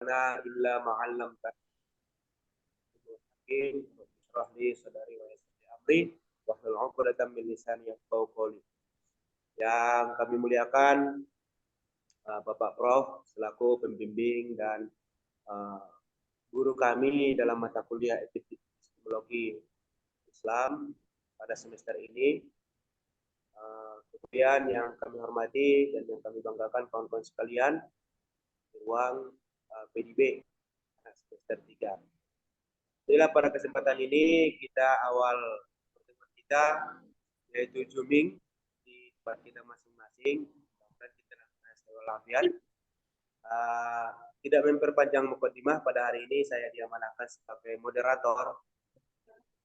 illa ma'allamtana hakim washrah li sadri wa yassir li amri wahlul 'uqdatam min lisani yafqahu qawli. Yang kami muliakan Bapak Prof selaku pembimbing dan guru kami dalam mata kuliah epistemologi Islam pada semester ini. Kemudian yang kami hormati dan yang kami banggakan kawan-kawan sekalian di ruang PDB semester 3. Inilah pada kesempatan ini kita awal pertemuan kita yaitu Zooming di tempat kita masing-masing. Mudah-mudahan kita lafiat. Tidak memperpanjang mukadimah, pada hari ini saya diamanahkan sebagai moderator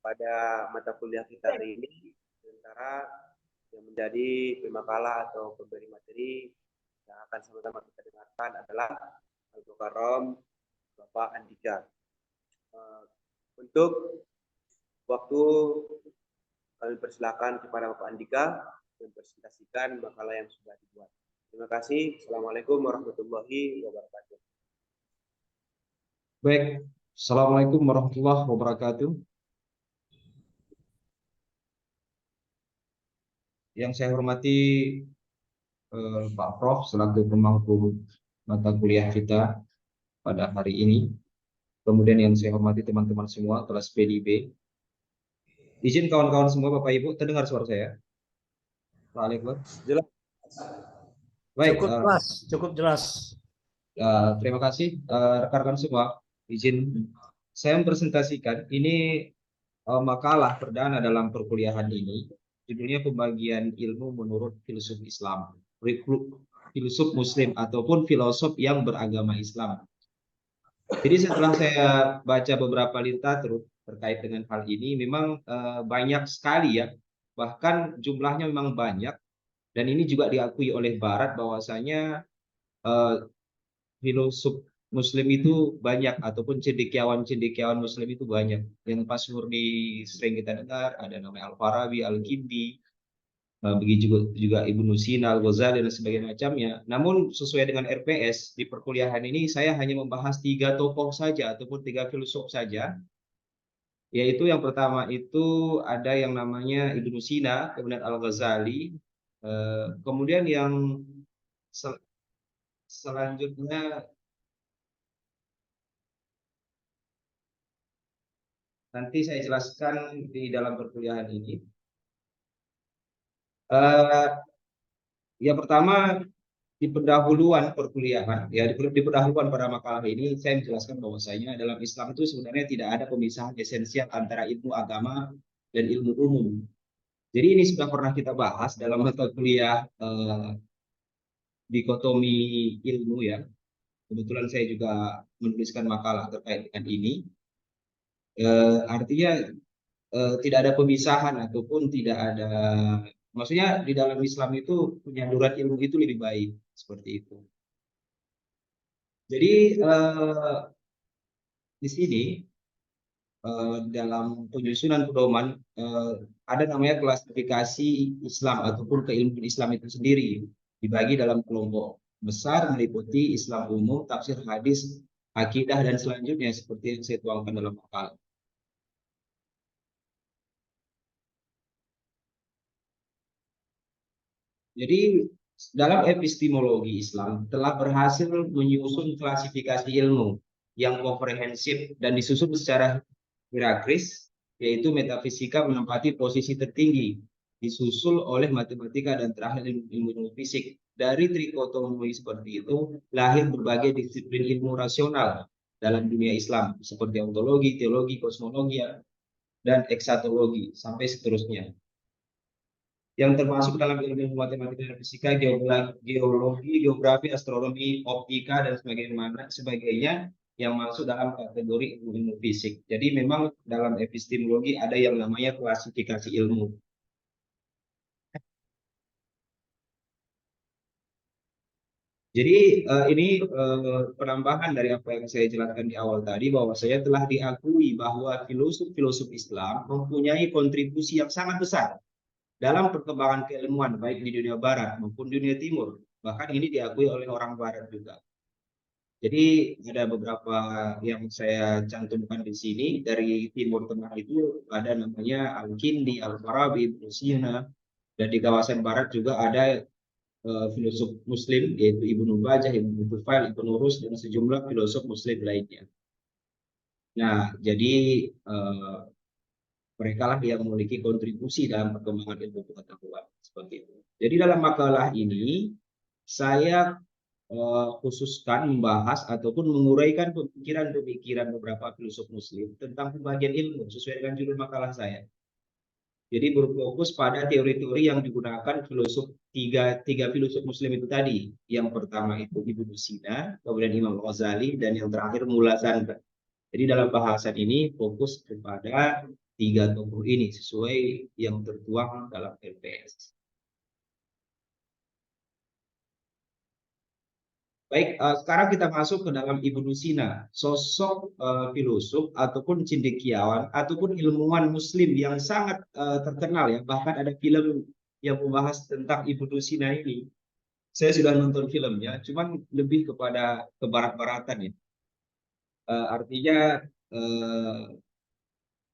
pada mata kuliah kita hari ini. Sementara yang menjadi pemakalah atau pemberi materi yang akan sama-sama kita dengarkan adalah Al-Mukarram Bapak Andika. Untuk waktu kami persilakan kepada Bapak Andika mempresentasikan makalah yang sudah dibuat. Terima kasih. Assalamualaikum warahmatullahi wabarakatuh. Baik, Assalamualaikum warahmatullahi wabarakatuh. Yang saya hormati Pak Prof selaku pemangku mata kuliah kita pada hari ini. Kemudian yang saya hormati teman-teman semua kelas PDB. Izin kawan-kawan semua Bapak Ibu, terdengar suara saya? Pak Alekbar? Jelas. Baik, cukup jelas. Terima kasih rekan-rekan semua. Izin saya mempresentasikan ini makalah perdana dalam perkuliahan ini. Judulnya pembagian ilmu menurut filsuf Islam, filsuf Muslim ataupun filosof yang beragama Islam. Jadi setelah saya baca beberapa literatur terkait dengan hal ini, memang banyak sekali ya, bahkan jumlahnya memang banyak, dan ini juga diakui oleh Barat bahwasanya filosof Muslim itu banyak, ataupun cendekiawan Muslim itu banyak. Yang masyhur di sering kita dengar ada namanya Al-Farabi, Al-Kindi, begitu juga Ibnu Sina, Al-Ghazali dan sebagainya macamnya. Namun sesuai dengan RPS di perkuliahan ini saya hanya membahas 3 tokoh saja ataupun 3 filsuf saja. Yaitu yang pertama itu ada yang namanya Ibnu Sina, kemudian Al-Ghazali, kemudian yang selanjutnya nanti saya jelaskan di dalam perkuliahan ini. Yang pertama di pendahuluan perkuliahan, ya di pendahuluan pada makalah ini saya menjelaskan bahwasanya dalam Islam itu sebenarnya tidak ada pemisahan esensial antara ilmu agama dan ilmu umum. Jadi ini sudah pernah kita bahas dalam mata kuliah dikotomi ilmu ya. Kebetulan saya juga menuliskan makalah terkait dengan ini. Artinya tidak ada pemisahan ataupun tidak ada, maksudnya di dalam Islam itu penyaluran ilmu itu lebih baik seperti itu. Jadi di sini dalam penyusunan pedoman ada namanya klasifikasi Islam ataupun keilmuan Islam itu sendiri dibagi dalam kelompok besar meliputi Islam umum, tafsir hadis, akidah dan selanjutnya seperti yang saya tuangkan dalam makalah. Jadi dalam epistemologi Islam telah berhasil menyusun klasifikasi ilmu yang komprehensif dan disusun secara hierarkis, yaitu metafisika menempati posisi tertinggi, disusul oleh matematika dan terakhir ilmu fisik. Dari trikotomi seperti itu lahir berbagai disiplin ilmu rasional dalam dunia Islam seperti ontologi, teologi, kosmologi, dan eksatologi sampai seterusnya. Yang termasuk dalam ilmu matematika dan fisika, geologi, geografi, astronomi, optika dan sebagainya yang masuk dalam kategori ilmu fisik. Jadi memang dalam epistemologi ada yang namanya klasifikasi ilmu. Jadi ini penambahan dari apa yang saya jelaskan di awal tadi, bahwa saya telah diakui bahwa filosof-filosof Islam mempunyai kontribusi yang sangat besar dalam perkembangan keilmuan baik di dunia barat maupun dunia timur. Bahkan ini diakui oleh orang barat juga. Jadi ada beberapa yang saya cantumkan di sini. Dari Timur Tengah itu ada namanya Al-Kindi, Al-Farabi, Ibnu Sina, dan di kawasan Barat juga ada filosof Muslim yaitu Ibnu Bajjah, Ibnu Tufail, Ibnu Rus, dan sejumlah filosof Muslim lainnya. Nah, jadi mereka lah yang memiliki kontribusi dalam perkembangan ilmu pengetahuan seperti itu. Jadi dalam makalah ini saya khususkan membahas ataupun menguraikan pemikiran-pemikiran beberapa filsuf Muslim tentang pembagian ilmu sesuai dengan judul makalah saya. Jadi berfokus pada teori-teori yang digunakan tiga filsuf Muslim itu tadi. Yang pertama itu Ibnu Sina, kemudian Imam Ghazali, dan yang terakhir Mullah Chandra. Jadi dalam bahasan ini fokus kepada tiga tokoh ini sesuai yang tertuang dalam LPS. Baik, sekarang kita masuk ke dalam Ibnu Sina, sosok filosof ataupun cendekiawan ataupun ilmuwan Muslim yang sangat terkenal ya. Bahkan ada film yang membahas tentang Ibnu Sina ini. Saya sudah nonton filmnya, cuman lebih kepada kebarat-baratan ya. Artinya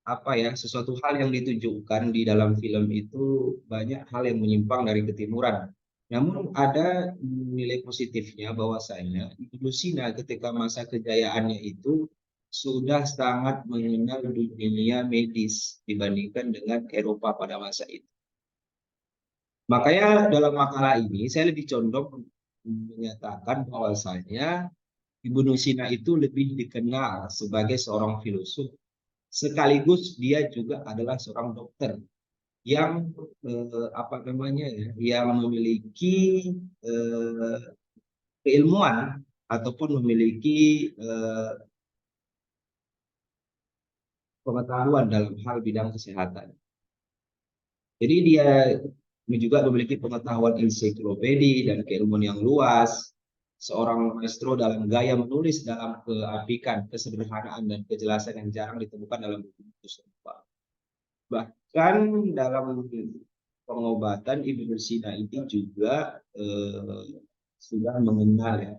apa ya, sesuatu hal yang ditunjukkan di dalam film itu banyak hal yang menyimpang dari ketimuran. Namun ada nilai positifnya bahwasanya Ibnu Sina ketika masa kejayaannya itu sudah sangat mengenal dunia medis dibandingkan dengan Eropa pada masa itu. Makanya dalam makalah ini saya lebih condong menyatakan bahwasanya Ibnu Sina itu lebih dikenal sebagai seorang filosof, sekaligus dia juga adalah seorang dokter yang apa namanya ya, yang memiliki eh, keilmuan ataupun memiliki pengetahuan dalam hal bidang kesehatan. Jadi dia juga memiliki pengetahuan ensiklopedi dan keilmuan yang luas, seorang maestro dalam gaya menulis dalam keapikan, kesederhanaan, dan kejelasan yang jarang ditemukan dalam buku-buku serupa. Bahkan dalam pengobatan Ibnu Sina ini juga sudah mengenal ya.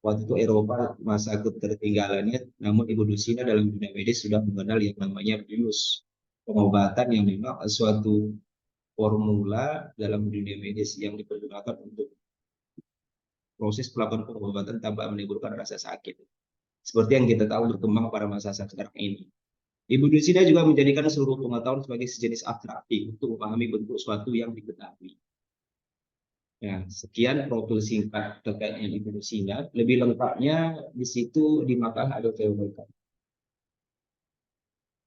Waktu itu Eropa masa ketertinggalannya, namun Ibnu Sina dalam dunia medis sudah mengenal yang namanya bius, pengobatan yang memang suatu formula dalam dunia medis yang dipergunakan untuk proses pelakukan pengobatan tanpa menimbulkan rasa sakit. Seperti yang kita tahu berkembang pada masa sekarang ini. Ibnu Sina juga menjadikan seluruh pengetahuan sebagai sejenis abstraksi untuk memahami bentuk suatu yang diketahui. Nah, sekian profil singkat terkait dengan Ibnu Sina. Lebih lengkapnya di situ di makalah ada teorikan.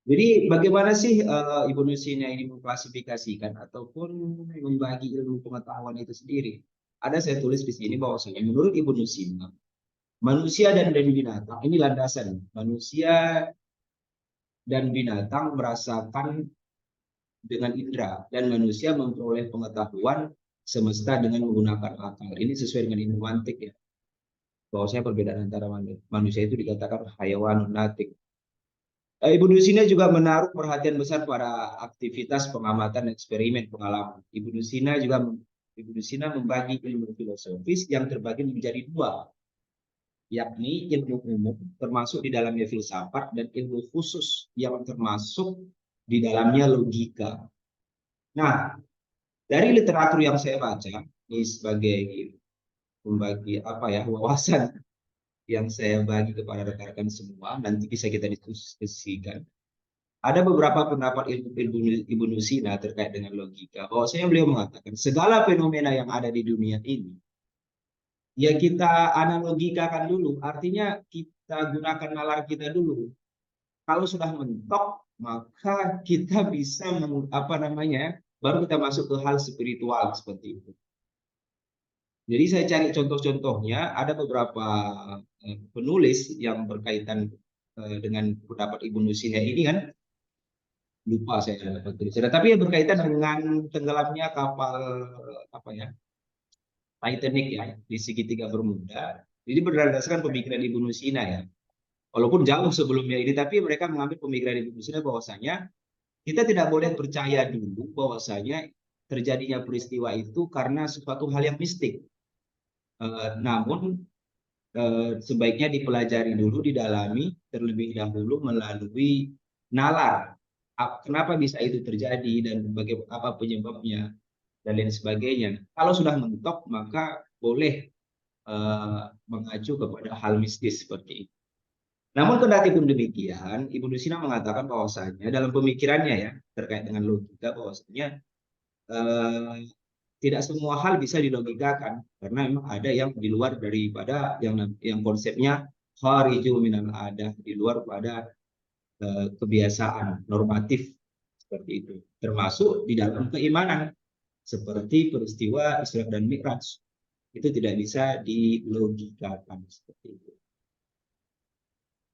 Jadi bagaimana sih Ibnu Sina ini mengklasifikasikan ataupun membagi ilmu pengetahuan itu sendiri? Ada saya tulis di sini bahwasanya menurut Ibnu Sina, manusia dan binatang ini landasan. Manusia dan binatang merasakan dengan indera dan manusia memperoleh pengetahuan semesta dengan menggunakan akal. Ini sesuai dengan ilmu mantik ya. Bahwasanya perbedaan antara manusia itu dikatakan hayawan natik. Ibnu Sina juga menaruh perhatian besar pada aktivitas pengamatan eksperimen pengalaman. Ibnu Sina membagi ilmu filosofis yang terbagi menjadi dua, yakni ilmu umum termasuk di dalamnya filsafat dan ilmu khusus yang termasuk di dalamnya logika. Nah, dari literatur yang saya baca ini sebagai membagi apa ya wawasan yang saya bagi kepada rekan-rekan semua, nanti bisa kita diskusikan. Ada beberapa pendapat Ibnu Sina terkait dengan logika. Bahwasanya beliau mengatakan segala fenomena yang ada di dunia ini ya kita analogikakan dulu. Artinya kita gunakan nalar kita dulu. Kalau sudah mentok maka kita bisa apa namanya baru kita masuk ke hal spiritual seperti itu. Jadi saya cari contoh-contohnya, ada beberapa penulis yang berkaitan dengan pendapat Ibnu Sina ini kan, lupa saya dapat tulisannya, tapi yang berkaitan dengan tenggelamnya kapal apa ya Titanic ya di segitiga Bermuda. Jadi berdasarkan pemikiran Ibnu Sina ya, walaupun jauh sebelumnya ini, tapi mereka mengambil pemikiran Ibnu Sina bahwasanya kita tidak boleh percaya dulu bahwasanya terjadinya peristiwa itu karena sesuatu hal yang mistik. Namun sebaiknya dipelajari dulu, didalami terlebih dahulu melalui nalar. Kenapa bisa itu terjadi dan apa penyebabnya dan lain sebagainya. Kalau sudah mentok, maka boleh mengacu kepada hal mistis seperti itu. Namun kendati pun demikian, Ibu Dusina mengatakan bahwasanya dalam pemikirannya ya terkait dengan logika bahwasanya eh, tidak semua hal bisa dilogikakan karena memang ada yang di luar daripada yang konsepnya khariju minal adah, di luar pada kebiasaan normatif seperti itu, termasuk di dalam keimanan seperti peristiwa Isra dan Mi'raj itu tidak bisa dilogikakan seperti itu.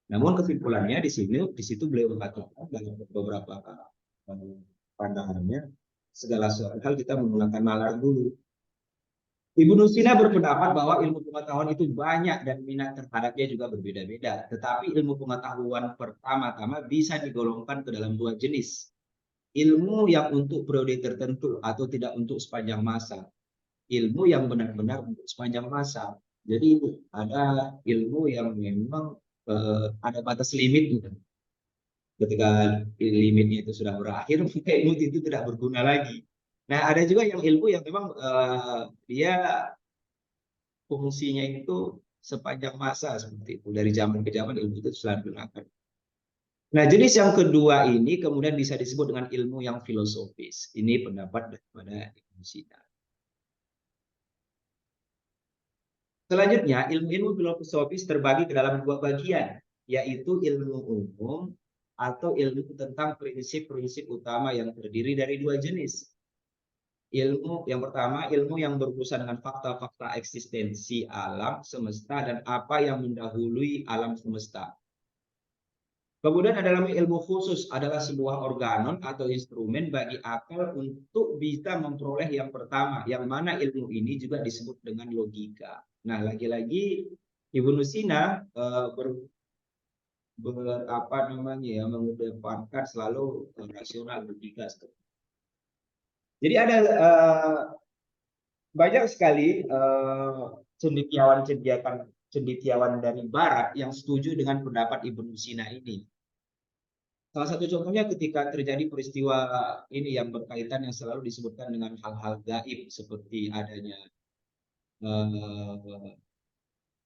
Namun kesimpulannya di situ beliau mengatakan dalam beberapa pandangannya segala hal kita menggunakan nalar dulu. Ibu Nusina berpendapat bahwa ilmu pengetahuan itu banyak dan minat terhadapnya juga berbeda-beda. Tetapi ilmu pengetahuan pertama-tama bisa digolongkan ke dalam dua jenis. Ilmu yang untuk periode tertentu atau tidak untuk sepanjang masa. Ilmu yang benar-benar untuk sepanjang masa. Jadi ada ilmu yang memang ada batas limitnya. Ketika limitnya itu sudah berakhir, maka ilmu itu tidak berguna lagi. Nah, ada juga yang ilmu yang memang dia fungsinya itu sepanjang masa seperti itu. Dari zaman ke zaman ilmu itu selalu digunakan. Nah, jenis yang kedua ini kemudian bisa disebut dengan ilmu yang filosofis. Ini pendapat daripada Ibnu Sina. Selanjutnya, ilmu-ilmu filosofis terbagi ke dalam dua bagian, yaitu ilmu umum atau ilmu tentang prinsip-prinsip utama yang terdiri dari dua jenis. Ilmu yang pertama, ilmu yang berurusan dengan fakta-fakta eksistensi alam semesta dan apa yang mendahului alam semesta. Kemudian ada ilmu khusus, adalah sebuah organon atau instrumen bagi akal untuk bisa memperoleh yang pertama, yang mana ilmu ini juga disebut dengan logika. Nah, lagi-lagi Ibnu Sina apa namanya ya, mengedepankan selalu rasional logika. Jadi ada banyak sekali cendekiawan dari Barat yang setuju dengan pendapat Ibnu Sina ini. Salah satu contohnya ketika terjadi peristiwa ini yang berkaitan yang selalu disebutkan dengan hal-hal gaib seperti adanya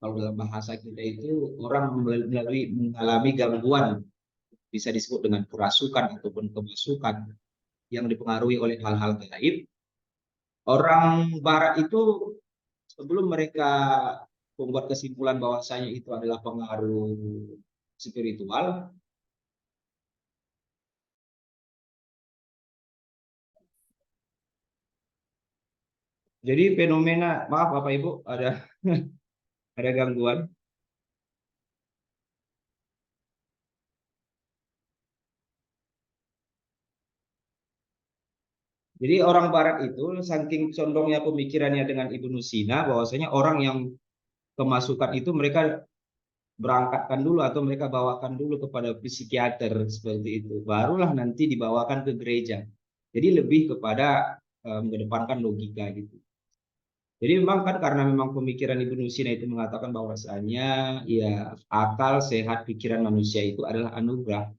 kalau dalam bahasa kita itu orang mengalami gangguan bisa disebut dengan kerasukan ataupun kemasukan yang dipengaruhi oleh hal-hal gaib. Orang Barat itu sebelum mereka membuat kesimpulan bahwasanya itu adalah pengaruh spiritual, jadi fenomena, maaf Bapak Ibu, ada ada gangguan. Jadi orang Barat itu saking condongnya pemikirannya dengan Ibnu Sina bahwasanya orang yang kemasukan itu mereka berangkatkan dulu atau mereka bawakan dulu kepada psikiater seperti itu. Barulah nanti dibawakan ke gereja. Jadi lebih kepada mengedepankan logika gitu. Jadi memang kan karena memang pemikiran Ibnu Sina itu mengatakan bahwasanya ya akal sehat pikiran manusia itu adalah anugerah.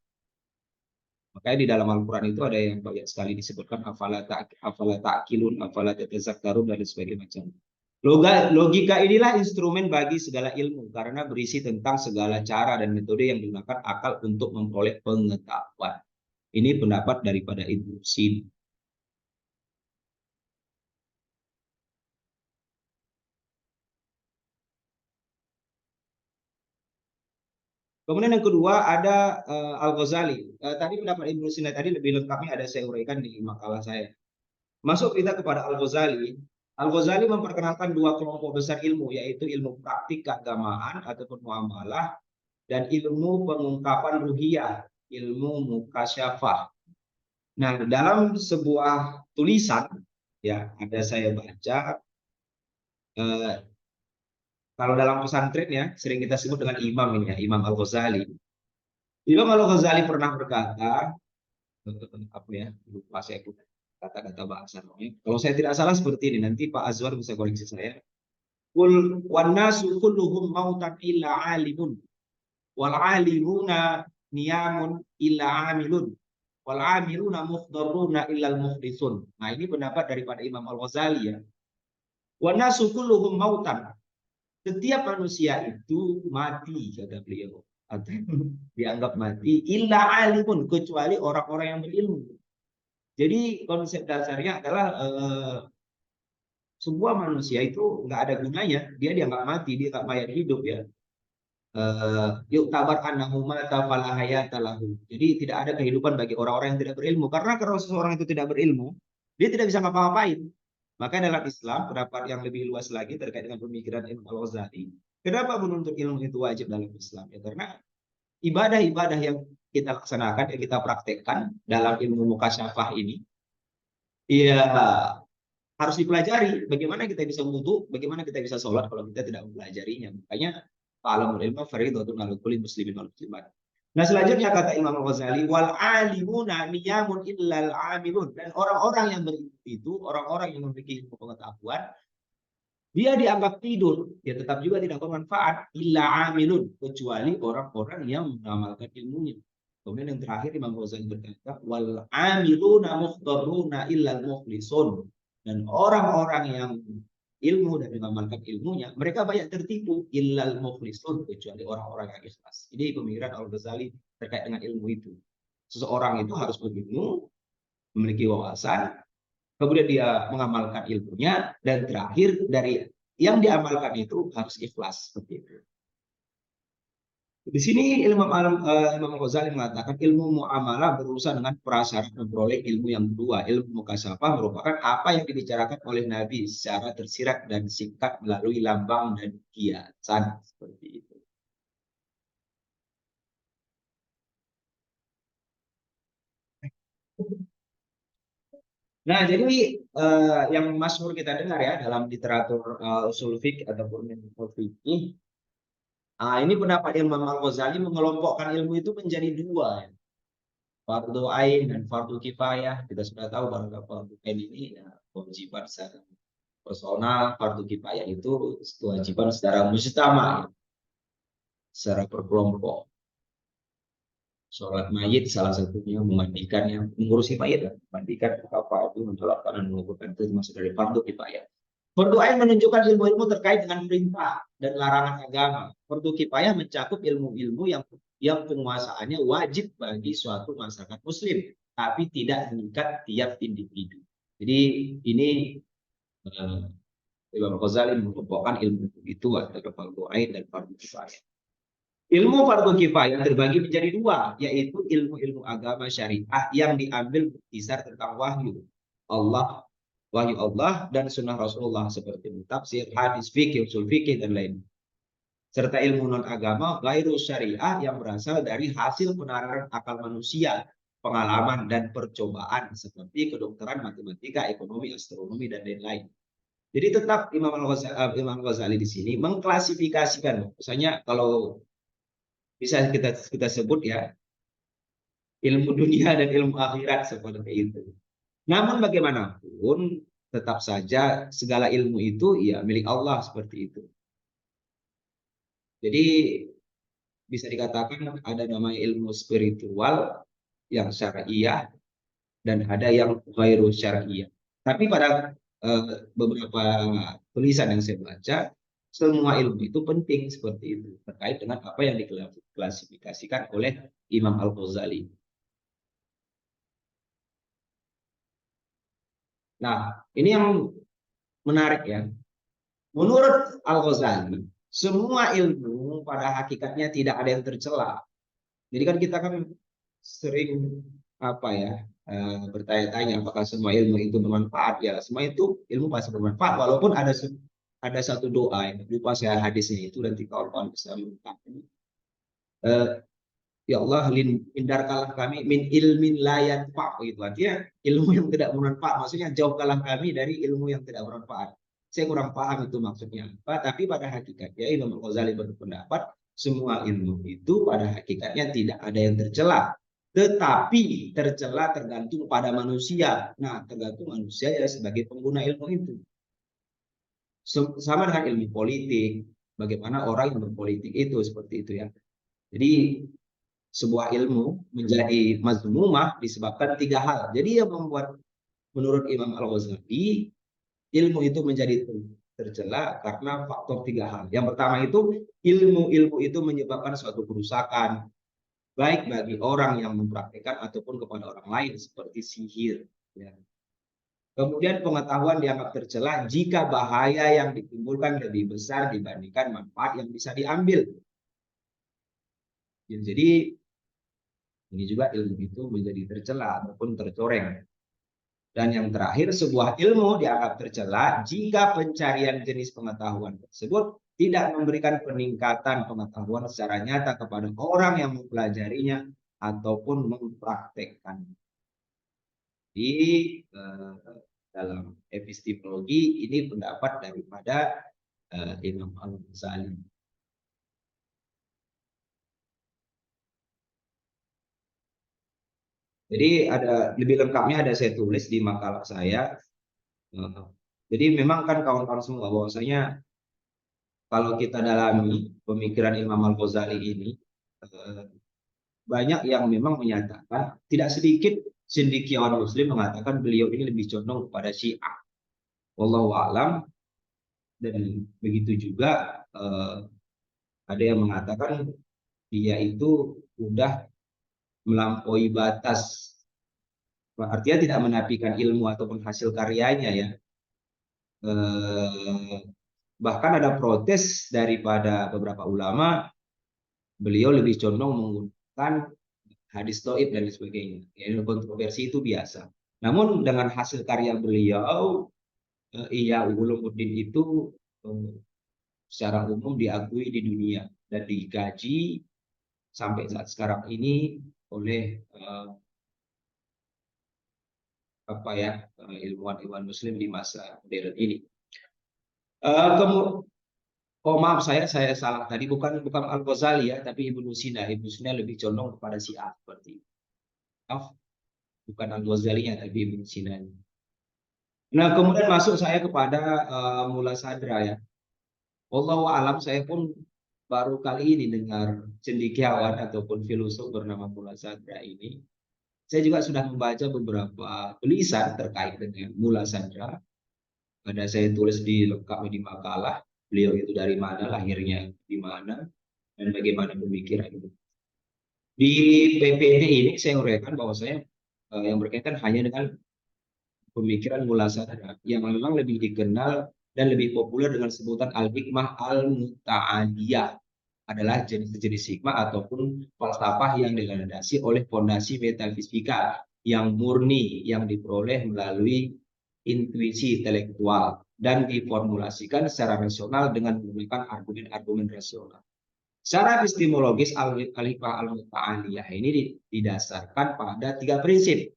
Makanya di dalam Al-Quran itu ada yang banyak sekali disebutkan afala ta'qilun, afala tatazakkarun dan sebagainya macam. Logika inilah instrumen bagi segala ilmu karena berisi tentang segala cara dan metode yang digunakan akal untuk memperoleh pengetahuan. Ini pendapat daripada Ibnu Sina. Kemudian yang kedua ada Al-Ghazali. Tadi pendapat Ibnu Sina tadi lebih lengkapnya ada saya uraikan di makalah saya. Masuk kita kepada Al-Ghazali. Al-Ghazali memperkenalkan dua kelompok besar ilmu, yaitu ilmu praktik keagamaan ataupun muamalah dan ilmu pengungkapan ruhiyah, ilmu mukasyafah. Nah, dalam sebuah tulisan ya ada saya baca kalau dalam pesantren ya sering kita sebut dengan imam ini ya, Imam Al-Ghazali. Imam Al-Ghazali pernah berkata apa ya, lupa saya kata-kata bahasa. Kalau saya tidak salah seperti ini, nanti Pak Azwar bisa koreksi saya. Qul wan nasu kulluhum mautan illa alimun wal alimuna niyamun illa amilun wal amiluna mukhdaruna illa al mukhlisun. Nah, ini pendapat daripada Imam Al-Ghazali ya. Wan nasu kulluhum mautan. Setiap manusia itu mati kata beliau. Atau dianggap mati illa alimun, kecuali orang-orang yang berilmu. Jadi konsep dasarnya adalah sebuah manusia itu nggak ada gunanya, dia dianggap mati, dia nggak mayat hidup ya. Yuk tabar annahu mata fala hayata lahu. Jadi tidak ada kehidupan bagi orang-orang yang tidak berilmu. Karena kalau seseorang itu tidak berilmu, dia tidak bisa ngapa-ngapain. Maka dalam Islam, pendapat yang lebih luas lagi terkait dengan pemikiran Imam Al-Ghazali, kenapa menuntut ilmu itu wajib dalam Islam? Ya, karena ibadah-ibadah yang kita laksanakan, yang kita praktekkan dalam ilmu mukasyafah ini, ya harus dipelajari. Bagaimana kita bisa wudhu, bagaimana kita bisa sholat kalau kita tidak mempelajarinya. Makanya alamul ilmu fardhatun 'ala kulli muslimin wal muslimat. Nah, selanjutnya kata Imam Al-Ghazali, wal alimuna niyamun illal amilun. Dan orang-orang yang berilmu itu, orang-orang yang memiliki ilmu pengetahuan, dia dianggap tidur, dia tetap juga tidak bermanfaat, illa amilun, kecuali orang-orang yang mengamalkan ilmunya. Kemudian yang terakhir Imam Ghazali berkata, wal amiluna mukhdaruna illal mukhlisun. Dan orang-orang yang ilmu dan mengamalkan ilmunya, mereka banyak tertipu illal mukhlisun, kecuali orang-orang yang ikhlas. Ini pemikiran Al-Ghazali terkait dengan ilmu itu. Seseorang itu harus berilmu, memiliki wawasan, kemudian dia mengamalkan ilmunya, dan terakhir dari yang diamalkan itu harus ikhlas seperti itu. Di sini Imam Ghazali mengatakan ilmu muamalah berurusan dengan prasyarat memperoleh ilmu yang kedua. Ilmu mukasyafah merupakan apa yang dibicarakan oleh Nabi secara tersirat dan singkat melalui lambang dan kiasan seperti itu. Nah, jadi yang masyhur kita dengar ya dalam literatur usul fiqh ataupun ilmu fikih, ini pendapat Imam Al-Ghazali mengelompokkan ilmu itu menjadi dua ya. Fardu ain dan fardu kifayah. Kita sudah tahu bahwa fardu ain ini ya, kewajiban secara personal, fardu kifayah itu kewajiban secara mujtama ya, secara berkelompok. Sholat mayit salah satunya, memandikan yang mengurusi mayit, memandikan apa itu, mencolokkan dan menguburkan itu termasuk dari fardu kifayah. Fardu ain menunjukkan ilmu-ilmu terkait dengan perintah dan larangan agama. Fardu kifayah mencakup ilmu-ilmu yang penguasaannya wajib bagi suatu masyarakat muslim, tapi tidak mengikat tiap individu. Jadi ini Imam Ghazali mengelompokkan ilmu itu antara fardu ain dan fardu kifayah. Ilmu fardu kifayah terbagi menjadi dua, yaitu ilmu-ilmu agama syariah yang diambil berkisar tentang wahyu Allah dan sunnah Rasulullah seperti tafsir, hadis, fikih, usul fikih dan lain. Serta ilmu non agama ghairu syariah yang berasal dari hasil penararan akal manusia, pengalaman dan percobaan seperti kedokteran, matematika, ekonomi, astronomi dan lain-lain. Jadi tetap Imam Ghazali di sini mengklasifikasikan, misalnya kalau bisa kita sebut ya ilmu dunia dan ilmu akhirat seperti itu. Namun bagaimanapun tetap saja segala ilmu itu ya milik Allah seperti itu. Jadi bisa dikatakan ada namanya ilmu spiritual yang syariah dan ada yang ghairu syariah. Tapi pada beberapa tulisan yang saya baca, semua ilmu itu penting seperti itu terkait dengan apa yang diklasifikasikan oleh Imam Al-Ghazali. Nah, ini yang menarik ya. Menurut Al-Ghazali, semua ilmu pada hakikatnya tidak ada yang tercela. Jadi kan kita kan sering apa ya bertanya-tanya apakah semua ilmu itu bermanfaat ya. Semua itu ilmu pasti bermanfaat walaupun ada satu doa yang lupa saya hadisnya itu dan kawan-kawan bisa mengetahui. Ya Allah, hindarkanlah kami min ilmin la yanfa, gitu. Artinya ilmu yang tidak bermanfaat, maksudnya jauhkanlah kami dari ilmu yang tidak bermanfaat. Saya kurang paham itu maksudnya apa, tapi pada hakikatnya Imam Ghazali berpendapat semua ilmu itu pada hakikatnya tidak ada yang tercela, tetapi tercela tergantung pada manusia. Nah, tergantung manusia ya sebagai pengguna ilmu itu. sama dengan ilmu politik, bagaimana orang yang berpolitik itu seperti itu ya. Jadi sebuah ilmu menjadi mazmumah disebabkan 3 hal. Jadi yang membuat menurut Imam Al-Ghazali ilmu itu menjadi tercela karena faktor 3 hal. Yang pertama itu ilmu-ilmu itu menyebabkan suatu kerusakan baik bagi orang yang mempraktikkan ataupun kepada orang lain seperti sihir. Ya. Kemudian pengetahuan dianggap tercela jika bahaya yang ditimbulkan lebih besar dibandingkan manfaat yang bisa diambil. Ya, jadi ini juga ilmu itu menjadi tercela ataupun tercoreng. Dan yang terakhir, sebuah ilmu dianggap tercela jika pencarian jenis pengetahuan tersebut tidak memberikan peningkatan pengetahuan secara nyata kepada orang yang mempelajarinya ataupun mempraktekkan. Di dalam epistemologi ini pendapat daripada Imam Al-Ghazali. Jadi ada lebih lengkapnya ada saya tulis di makalah saya. Jadi memang kan kawan-kawan semua bahwasanya kalau kita dalami pemikiran Imam Al-Ghazali ini banyak yang memang menyatakan tidak sedikit cendekiawan Muslim mengatakan beliau ini lebih condong kepada Syiah. Wallahu a'lam. Dan begitu juga ada yang mengatakan dia itu sudah melampaui batas. Artinya tidak menafikan ilmu ataupun hasil karyanya ya. Bahkan ada protes daripada beberapa ulama, beliau lebih condong menggunakan hadis dhaif dan sebagainya. Ya, kontroversi itu biasa. Namun dengan hasil karya beliau, Ihya Ulumuddin itu secara umum diakui di dunia dan digaji sampai saat sekarang ini oleh ilmuwan-ilmuwan Muslim di masa modern ini. Oh maaf saya salah tadi bukan Al-Ghazali ya, tapi Ibnu Sina. Ibnu Sina lebih condong kepada Syiah seperti itu. Maaf, bukan Al-Ghazali tapi Ibnu Sina. Nah kemudian masuk saya kepada Mula Sadra ya. Wallahu alam, saya pun baru kali ini dengar cendekiawan ataupun filosof bernama Mula Sadra ini. Saya juga sudah membaca beberapa tulisan terkait dengan Mula Sadra. Ada saya tulis di lengkapnya di makalah. Beliau itu dari mana, lahirnya di mana, dan bagaimana pemikiran itu. Di PPT ini saya uraikan bahwasanya yang berkaitan hanya dengan pemikiran Mula Sadra yang memang lebih dikenal dan lebih populer dengan sebutan Al-Hikmah Al-Muta'aliyah, adalah jenis-jenis hikmah ataupun falsafah yang dilandasi oleh fondasi metafisika yang murni yang diperoleh melalui intuisi intelektual dan diformulasikan secara rasional dengan menggunakan argumen-argumen rasional. Secara epistemologis Al-Hikmah Al-Muta'aliyah ini didasarkan pada 3 prinsip.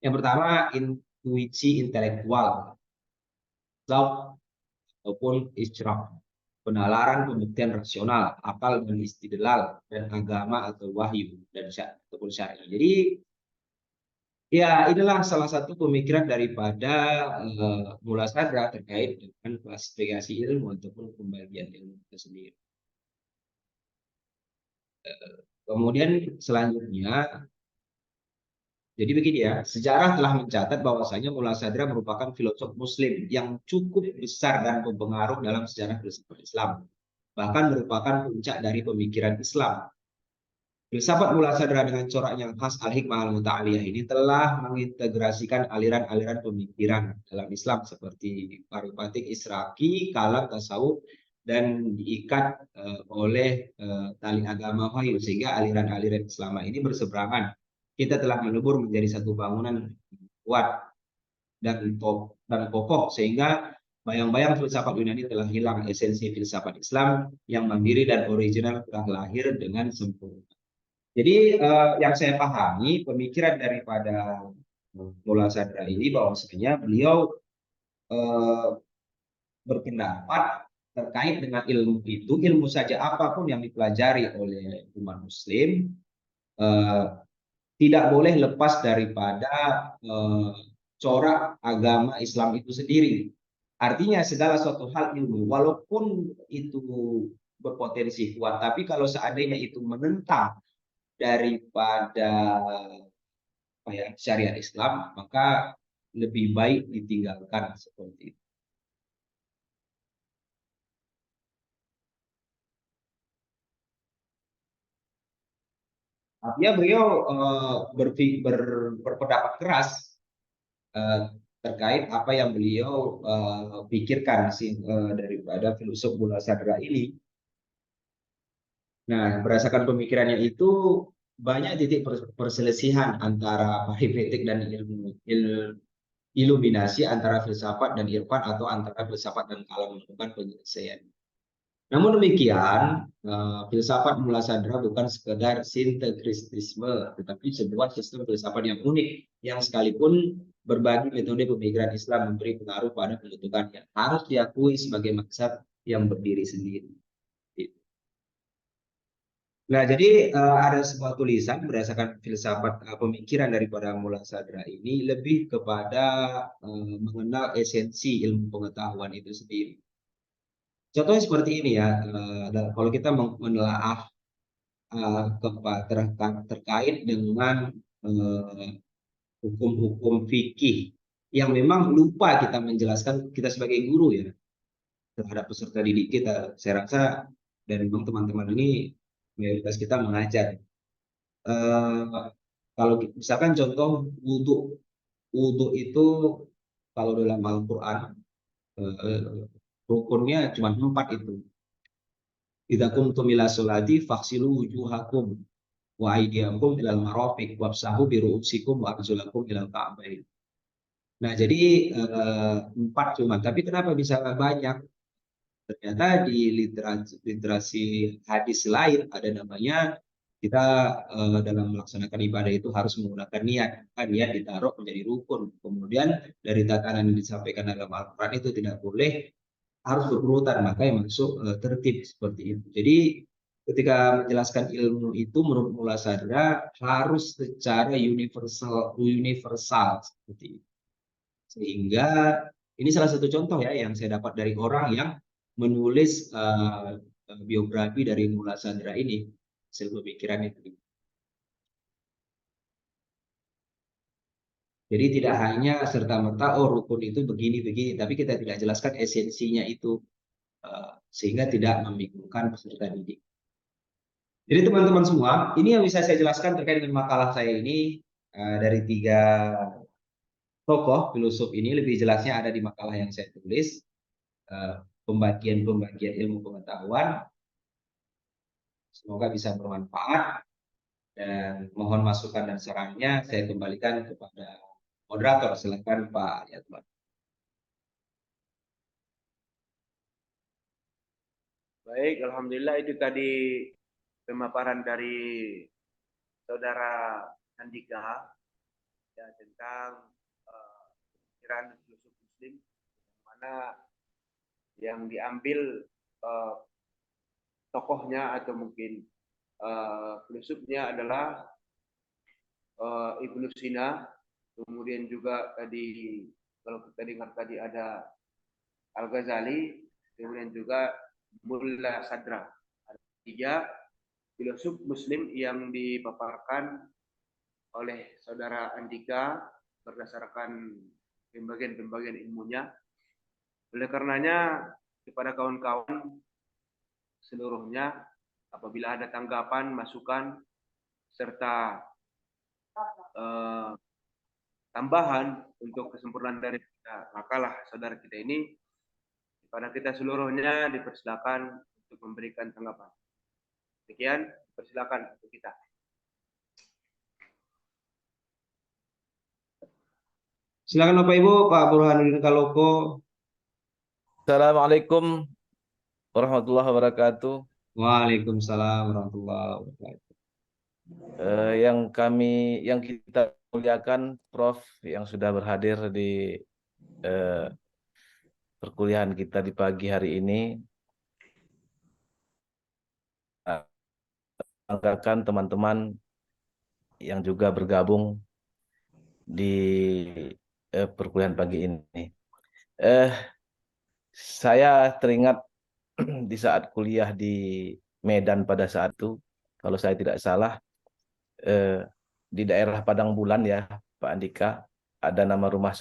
Yang pertama, intuisi intelektual ataupun isyraq, penalaran pembuktian rasional, akal dan istidlal, dan agama atau wahyu dan ataupun syar'i. Jadi ya inilah salah satu pemikiran daripada Mula Sadra terkait dengan klasifikasi ilmu ataupun pembagian ilmu itu sendiri. Kemudian selanjutnya, jadi begini ya, sejarah telah mencatat bahwasanya Mula Sadra merupakan filosof Muslim yang cukup besar dan berpengaruh dalam sejarah filsafat Islam, bahkan merupakan puncak dari pemikiran Islam. Filsafat Mula Sadra dengan corak yang khas Al-Hikmah Al-Muta'aliyah ini telah mengintegrasikan aliran-aliran pemikiran dalam Islam seperti Paripatik Israqi, Kalam, Tasawuf, dan diikat oleh tali agama wahyu sehingga aliran-aliran Islam ini berseberangan. Kita telah melebur menjadi satu bangunan kuat dan kokoh sehingga bayang-bayang filsafat Yunani telah hilang. Esensi filsafat Islam yang mandiri dan original telah lahir dengan sempurna. Jadi yang saya pahami pemikiran daripada Mula Sadra ini bahwasanya beliau berpendapat terkait dengan ilmu itu, ilmu saja apapun yang dipelajari oleh umat Muslim tidak boleh lepas daripada corak agama Islam itu sendiri. Artinya segala suatu hal ilmu, walaupun itu berpotensi kuat, tapi kalau seandainya itu menentang daripada apa ya, syariat Islam, maka lebih baik ditinggalkan seperti itu. Artinya beliau berpendapat keras eh, terkait apa yang beliau pikirkan sih daripada filsuf Mula Sadra ini. Nah, berdasarkan pemikirannya itu banyak titik perselisihan antara paripetik dan iluminasi, antara filsafat dan irfan, atau antara filsafat dan kalam melakukan penyelesaian. Namun demikian, filsafat Mula Sadra bukan sekedar sintekristisme, tetapi sebuah sistem filsafat yang unik, yang sekalipun berbagi metode pemikiran Islam memberi pengaruh pada pembentukan yang harus diakui sebagai mazhab yang berdiri sendiri. Nah, jadi ada sebuah tulisan berdasarkan filsafat pemikiran daripada Mula Sadra ini lebih kepada mengenal esensi ilmu pengetahuan itu sendiri. Contohnya seperti ini ya, kalau kita menelaah terkait dengan hukum-hukum fikih yang memang lupa kita menjelaskan, kita sebagai guru ya terhadap peserta didik kita. Saya rasa dan memang teman-teman ini mayoritas kita mengajar. Kalau misalkan contoh wudhu, wudhu itu kalau dalam Al-Quran rukunnya cuma 4 itu. Idza qumtum ila sholati faghsilu wujuhakum wa aydiyakum ilal marafiq wamsahu bi ru'usikum wa arjulakum ilal ka'bain. Nah, jadi 4 cuma, tapi kenapa bisa banyak? Ternyata di literasi hadis lain ada namanya kita dalam melaksanakan ibadah itu harus menggunakan niat. Niat ditaruh menjadi rukun. Kemudian dari tatanan yang disampaikan dalam Al-Quran itu tidak boleh, harus berurutan, maka yang masuk tertib seperti itu. Jadi ketika menjelaskan ilmu itu menurut Mula Sadra harus secara universal seperti itu. Sehingga ini salah satu contoh ya yang saya dapat dari orang yang menulis biografi dari Mula Sadra ini, hasil pemikiran itu. Jadi tidak hanya serta-merta oh rukun itu begini-begini, tapi kita tidak jelaskan esensinya itu sehingga tidak membingungkan peserta didik. Jadi teman-teman semua, ini yang bisa saya jelaskan terkait dengan makalah saya ini dari 3 tokoh filosof ini. Lebih jelasnya ada di makalah yang saya tulis, pembagian-pembagian ilmu pengetahuan. Semoga bisa bermanfaat dan mohon masukan dan sarannya saya kembalikan kepada moderator. Silakan Pak Yatman. Baik, alhamdulillah itu tadi pemaparan dari saudara Andika ya tentang pikiran filsuf Muslim, mana yang diambil tokohnya atau mungkin filsufnya adalah Ibnu Sina, kemudian juga tadi kalau kita dengar tadi ada Al-Ghazali, kemudian juga Mulla Sadra. Ada 3 filosof Muslim yang dipaparkan oleh saudara Andika berdasarkan pembagian-pembagian ilmunya. Oleh karenanya kepada kawan-kawan seluruhnya, apabila ada tanggapan, masukan, serta tambahan untuk kesempurnaan dari makalah saudara kita ini, kepada kita seluruhnya dipersilakan untuk memberikan tanggapan. Sekian, persilakan untuk kita. Silakan Bapak Ibu, Pak Burhanuddin Kaloko. Assalamualaikum warahmatullahi wabarakatuh. Waalaikumsalam warahmatullahi wabarakatuh. Yang kita muliakan Prof yang sudah berhadir di perkuliahan kita di pagi hari ini. Banggakan teman-teman yang juga bergabung di perkuliahan pagi ini. Saya teringat di saat kuliah di Medan pada saat itu, kalau saya tidak salah, di daerah Padang Bulan ya, Pak Andika, ada nama Rumah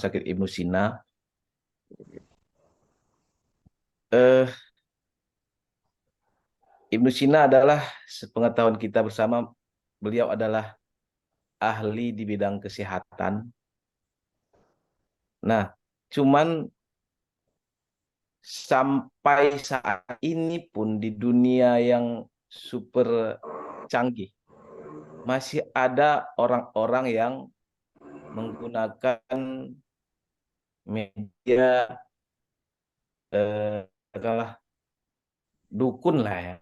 Sakit Ibnu Sina. Eh, Ibnu Sina adalah, sepengetahuan kita bersama, beliau adalah ahli di bidang kesehatan. Nah, cuman sampai saat ini pun di dunia yang super canggih, masih ada orang-orang yang menggunakan media katakanlah dukun lah ya,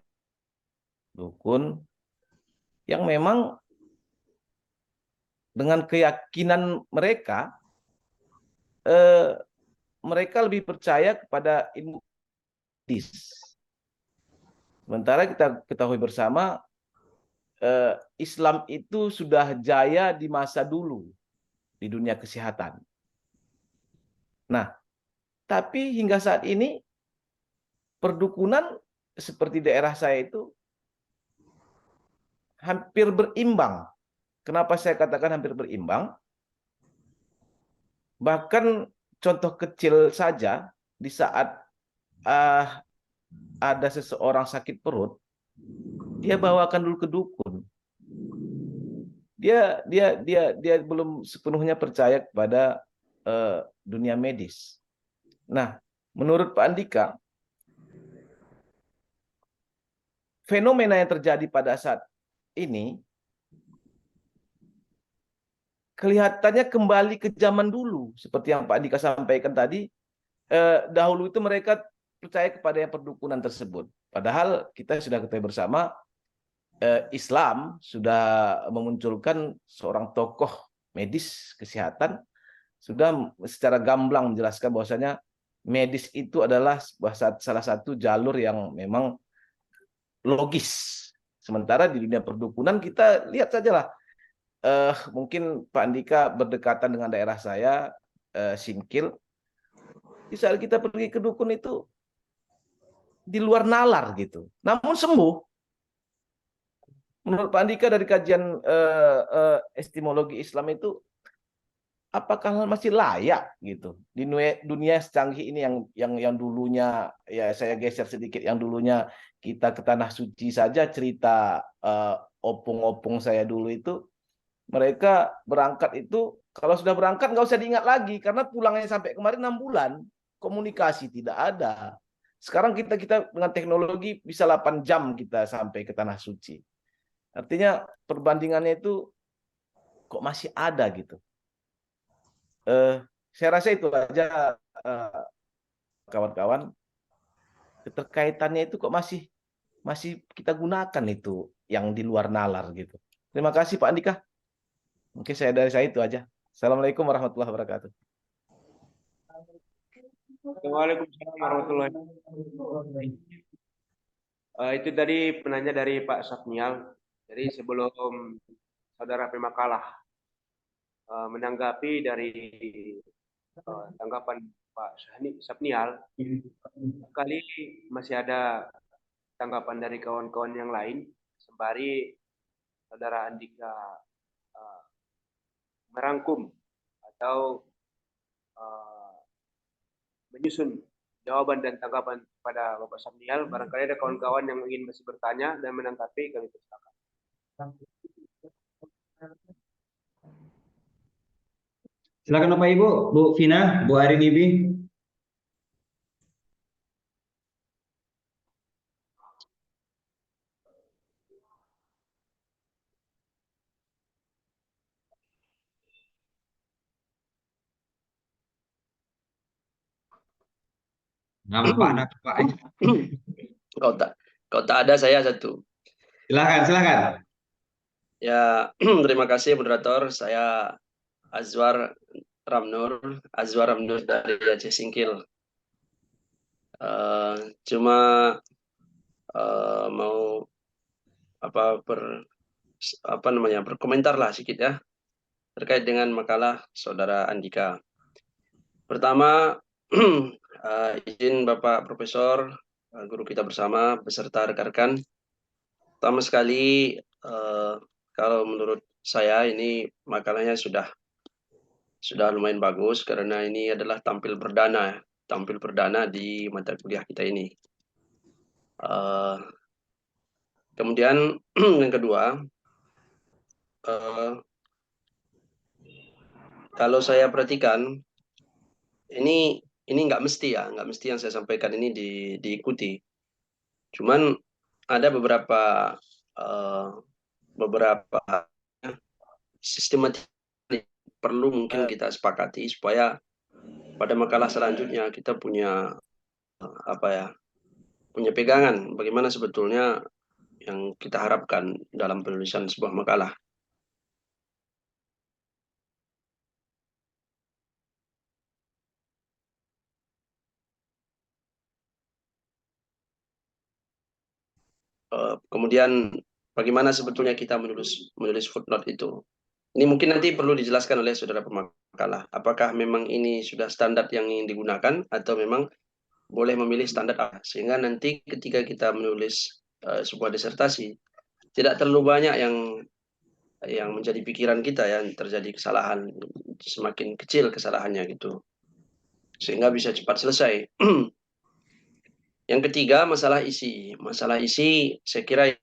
dukun yang memang dengan keyakinan mereka, eh, mereka lebih percaya kepada ilmu medis. Sementara kita ketahui bersama, Islam itu sudah jaya di masa dulu di dunia kesehatan. Nah, tapi hingga saat ini perdukunan seperti daerah saya itu hampir berimbang. Kenapa saya katakan hampir berimbang? Bahkan contoh kecil saja, di saat ada seseorang sakit perut, dia bawakan dulu ke dukun. Dia belum sepenuhnya percaya kepada dunia medis. Nah, menurut Pak Andika, fenomena yang terjadi pada saat ini kelihatannya kembali ke zaman dulu, seperti yang Pak Andika sampaikan tadi. Dahulu itu mereka percaya kepada yang perdukunan tersebut. Padahal kita sudah ketahui bersama, Islam sudah memunculkan seorang tokoh medis kesehatan, sudah secara gamblang menjelaskan bahwasanya medis itu adalah salah satu jalur yang memang logis. Sementara di dunia perdukunan kita lihat sajalah, mungkin Pak Andika berdekatan dengan daerah saya, Singkil. Di saat kita pergi ke dukun itu di luar nalar gitu, namun sembuh. Menurut Pak Andika dari kajian epistemologi Islam itu, apakah masih layak gitu di dunia secanggih ini yang dulunya, ya saya geser sedikit, yang dulunya kita ke tanah suci saja, cerita opung-opung saya dulu itu, mereka berangkat itu kalau sudah berangkat nggak usah diingat lagi karena pulangnya sampai kemarin 6 bulan, komunikasi tidak ada. Sekarang kita dengan teknologi bisa 8 jam kita sampai ke tanah suci. Artinya perbandingannya itu kok masih ada gitu. Saya rasa itu aja, kawan-kawan. Keterkaitannya itu kok masih kita gunakan itu yang di luar nalar gitu. Terima kasih Pak Andika. Mungkin dari saya itu aja. Assalamualaikum warahmatullahi wabarakatuh. Waalaikumsalam warahmatullahi wabarakatuh. Itu tadi penanya dari Pak Sapnial. Jadi sebelum saudara Pemakalah menanggapi dari tanggapan Pak Sapnial, kali masih ada tanggapan dari kawan-kawan yang lain sembari saudara Andika merangkum atau menyusun jawaban dan tanggapan pada Bapak Sapnial. Barangkali ada kawan-kawan yang ingin masih bertanya dan menanggapi, kami persilakan. Silakan Bapak Ibu, Bu Vina, Bu Arinibi. Nampak. Kalau tak ada saya satu. Silakan. Ya, terima kasih moderator. Saya Azwar Ramnur dari Aceh Singkil. Cuma mau berkomentar lah sedikit ya terkait dengan makalah saudara Andika. Pertama, Izin Bapak Profesor, guru kita bersama, beserta rekan-rekan. Pertama sekali, kalau menurut saya ini makalahnya sudah lumayan bagus karena ini adalah tampil perdana di mata kuliah kita ini. Kemudian yang kedua, kalau saya perhatikan ini nggak mesti yang saya sampaikan ini diikuti. Cuman ada beberapa sistematik perlu mungkin kita sepakati supaya pada makalah selanjutnya kita punya punya pegangan bagaimana sebetulnya yang kita harapkan dalam penulisan sebuah makalah. Kemudian bagaimana sebetulnya kita menulis footnote itu. Ini mungkin nanti perlu dijelaskan oleh saudara pemakalah. Apakah memang ini sudah standar yang ingin digunakan atau memang boleh memilih standar apa. Sehingga nanti ketika kita menulis sebuah disertasi, tidak terlalu banyak yang menjadi pikiran kita yang terjadi kesalahan, semakin kecil kesalahannya gitu. Sehingga bisa cepat selesai. Yang ketiga, masalah isi. Masalah isi saya kira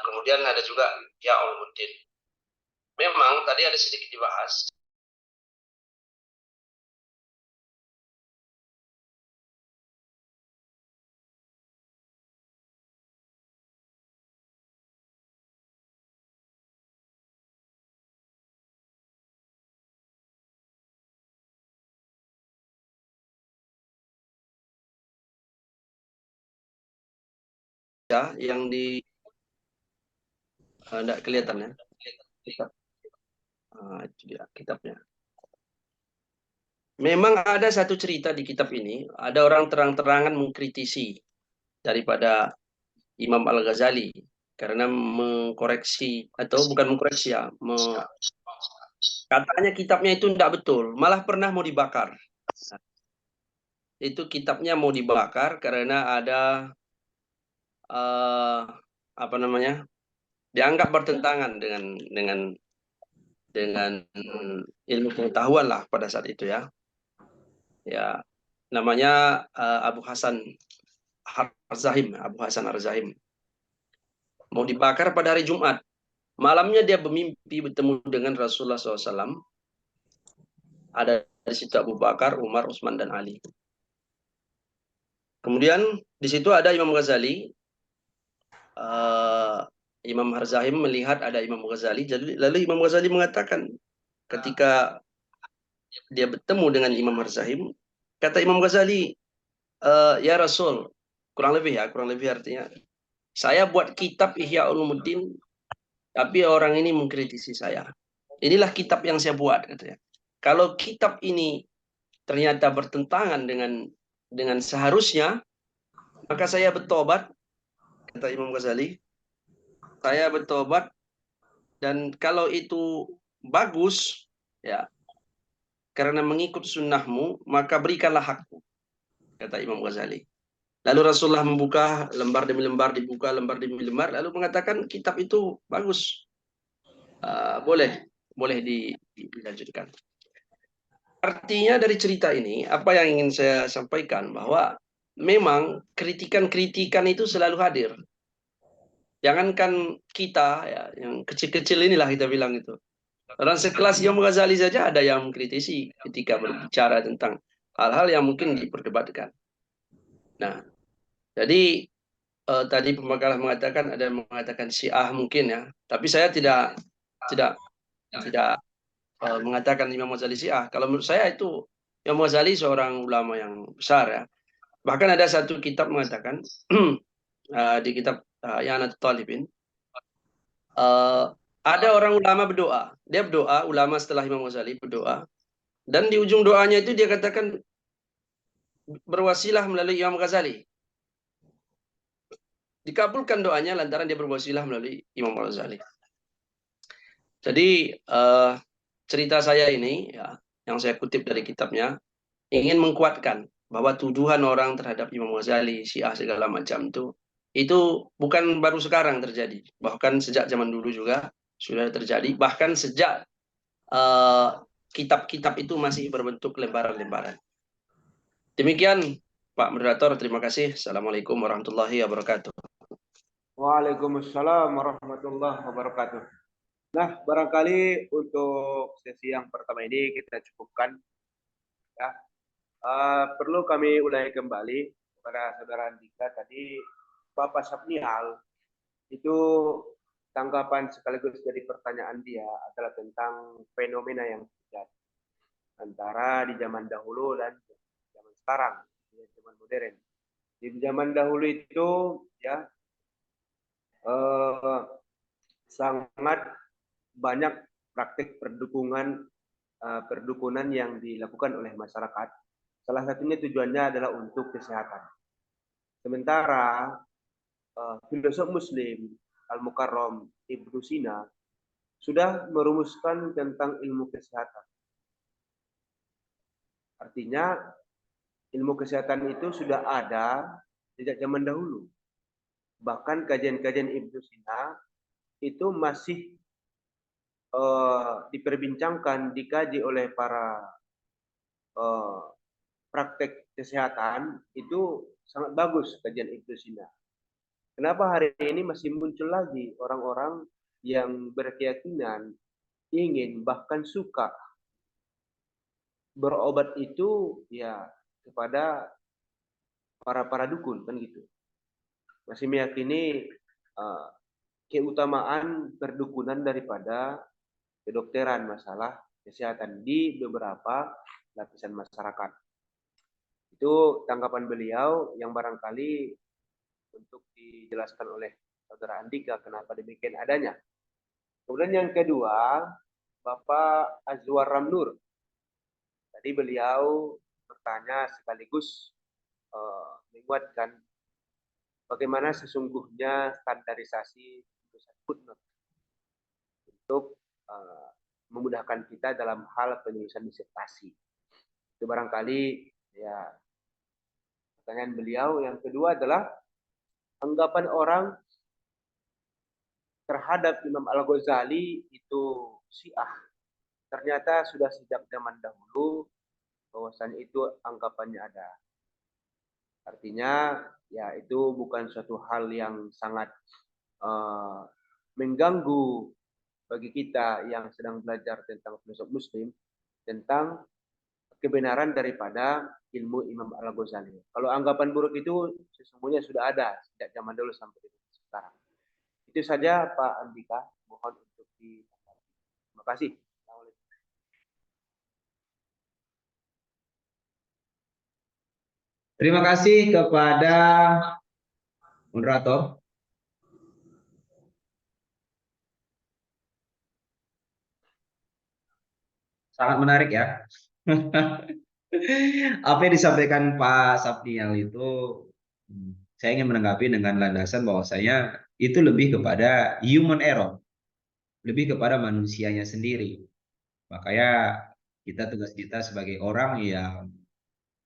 kemudian ada juga ya Ulumuddin. Memang tadi ada sedikit dibahas. Ya, yang di enggak kelihatan ya. Itu dia kitabnya. Memang ada satu cerita di kitab ini, ada orang terang-terangan mengkritisi daripada Imam Al-Ghazali karena mengkoreksi atau bukan mengkoreksi ya, katanya kitabnya itu tidak betul, malah pernah mau dibakar. Itu kitabnya mau dibakar karena ada dianggap bertentangan dengan ilmu pengetahuan lah pada saat itu ya. Ya, namanya Abu Hasan Ar-Zahim. Mau dibakar pada hari Jumat. Malamnya dia bermimpi bertemu dengan Rasulullah SAW. Ada di situ Abu Bakar, Umar, Utsman, dan Ali. Kemudian di situ ada Imam Ghazali. Imam Ar-Zahim melihat ada Imam Ghazali. Lalu Imam Ghazali mengatakan ketika dia bertemu dengan Imam Ar-Zahim, kata Imam Ghazali, ya Rasul, kurang lebih artinya, saya buat kitab Ihya Ulumuddin, tapi orang ini mengkritisi saya. Inilah kitab yang saya buat, katanya. Kalau kitab ini ternyata bertentangan dengan seharusnya, maka saya bertobat, kata Imam Ghazali. Saya bertobat, dan kalau itu bagus, ya, karena mengikut sunnahmu, maka berikanlah hakku, kata Imam Ghazali. Lalu Rasulullah membuka lembar demi lembar, dibuka lembar demi lembar, lalu mengatakan kitab itu bagus, boleh dilanjutkan. Artinya dari cerita ini, apa yang ingin saya sampaikan, bahwa memang kritikan-kritikan itu selalu hadir. Jangankan kita, ya, yang kecil-kecil inilah kita bilang itu. Orang sekelas Imam Ghazali saja ada yang mengkritisi ketika berbicara tentang hal-hal yang mungkin diperdebatkan. Nah, jadi tadi pemakalah mengatakan, ada yang mengatakan Syiah mungkin ya, tapi saya tidak mengatakan Imam Ghazali Syiah. Kalau menurut saya itu Imam Ghazali seorang ulama yang besar ya. Bahkan ada satu kitab mengatakan di kitab I'anatul Talibin, ada orang ulama berdoa. Dia berdoa, ulama setelah Imam Ghazali berdoa, dan di ujung doanya itu dia katakan berwasilah melalui Imam Ghazali. Dikabulkan doanya lantaran dia berwasilah melalui Imam Ghazali. Jadi cerita saya ini ya, yang saya kutip dari kitabnya, ingin mengkuatkan bahwa tuduhan orang terhadap Imam Ghazali, Syiah segala macam itu bukan baru sekarang terjadi. Bahkan sejak zaman dulu juga sudah terjadi. Bahkan sejak kitab-kitab itu masih berbentuk lembaran-lembaran. Demikian Pak Moderator, terima kasih. Assalamualaikum warahmatullahi wabarakatuh. Waalaikumsalam warahmatullahi wabarakatuh. Nah, barangkali untuk sesi yang pertama ini kita cukupkan. Ya. Perlu kami ulangi kembali kepada saudara Andika tadi, Bapak Sapnial itu tanggapan sekaligus jadi pertanyaan dia adalah tentang fenomena yang terjadi antara di zaman dahulu dan zaman sekarang, di zaman modern. Di zaman dahulu itu ya sangat banyak praktik perdukunan yang dilakukan oleh masyarakat. Salah satunya tujuannya adalah untuk kesehatan. Sementara filosof Muslim Al-Mukarram Ibnu Sina sudah merumuskan tentang ilmu kesehatan. Artinya ilmu kesehatan itu sudah ada sejak zaman dahulu. Bahkan kajian-kajian Ibnu Sina itu masih diperbincangkan, dikaji oleh para praktek kesehatan, itu sangat bagus kajian Ibnu Sina. Kenapa hari ini masih muncul lagi orang-orang yang berkeyakinan, ingin bahkan suka berobat itu ya kepada para dukun kan gitu. Masih meyakini keutamaan perdukunan daripada kedokteran masalah kesehatan di beberapa lapisan masyarakat. Itu tanggapan beliau yang barangkali untuk dijelaskan oleh saudara Andika kenapa demikian adanya. Kemudian yang kedua, Bapak Azwar Ramnur. Tadi beliau bertanya sekaligus menguatkan bagaimana sesungguhnya standarisasi tulisan footnote untuk memudahkan kita dalam hal penulisan disertasi. Itu barangkali ya pertanyaan beliau. Yang kedua adalah anggapan orang terhadap Imam Al-Ghazali itu Syiah. Ternyata sudah sejak zaman dahulu bahwasanya itu anggapannya ada. Artinya ya itu bukan suatu hal yang sangat mengganggu bagi kita yang sedang belajar tentang filosof Muslim tentang kebenaran daripada ilmu Imam Al-Ghazali. Kalau anggapan buruk itu sesungguhnya sudah ada sejak zaman dulu sampai sekarang. Itu saja Pak Andika, mohon untuk ditanggapi. Terima kasih. Terima kasih kepada moderator. Sangat menarik ya. Apa yang disampaikan Pak Sapnial itu saya ingin menanggapi dengan landasan bahwasanya itu lebih kepada human error, lebih kepada manusianya sendiri. Makanya tugas kita sebagai orang yang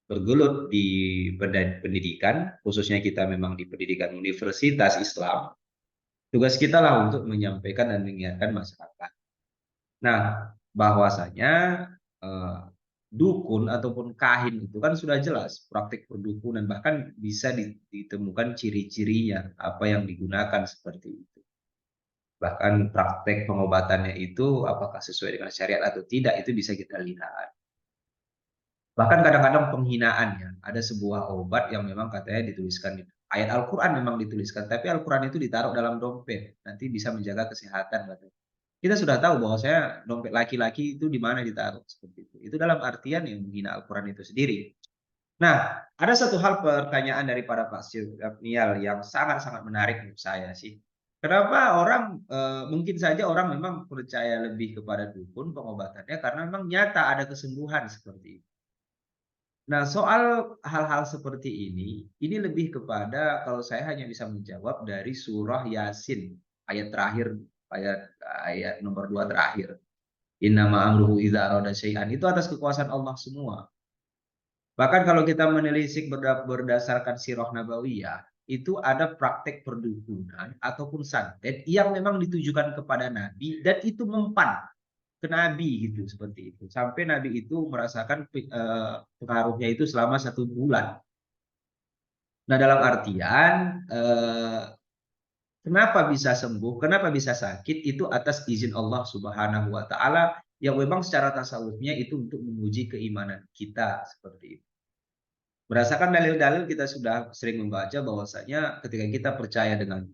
bergelut di pendidikan, khususnya kita memang di pendidikan Universitas Islam, tugas kita lah untuk menyampaikan dan mengingatkan masyarakat. Nah, bahwasanya dukun ataupun kahin itu kan sudah jelas praktik perdukunan, bahkan bisa ditemukan ciri-cirinya apa yang digunakan seperti itu. Bahkan praktek pengobatannya itu apakah sesuai dengan syariat atau tidak itu bisa kita lihat. Bahkan kadang-kadang penghinaannya, ada sebuah obat yang memang katanya dituliskan ayat Al-Quran memang dituliskan, tapi Al-Quran itu ditaruh dalam dompet, nanti bisa menjaga kesehatan katanya. kita sudah tahu bahwa saya dompet laki-laki itu di mana ditaruh seperti itu. Itu dalam artian yang menghina Al-Quran itu sendiri. Nah, ada satu hal pertanyaan daripada Pak Syafnial yang sangat-sangat menarik menurut saya sih. Kenapa orang mungkin saja orang memang percaya lebih kepada dukun pengobatannya karena memang nyata ada kesembuhan seperti itu. Nah, soal hal-hal seperti ini lebih kepada kalau saya hanya bisa menjawab dari surah Yasin ayat terakhir, ayat nomor 2 terakhir. Innama amruhu idza arada syai'an, itu atas kekuasaan Allah semua. Bahkan kalau kita menelisik berdasarkan sirah nabawiyah, itu ada praktek perdukunan ataupun santet yang memang ditujukan kepada Nabi dan itu mempan ke Nabi gitu, seperti itu. Sampai Nabi itu merasakan pengaruhnya itu selama 1 bulan. Nah, dalam artian kenapa bisa sembuh, kenapa bisa sakit, itu atas izin Allah Subhanahu wa Ta'ala yang memang secara tasawufnya itu untuk menguji keimanan kita seperti itu. Berdasarkan dalil-dalil kita sudah sering membaca bahwasanya ketika kita percaya dengan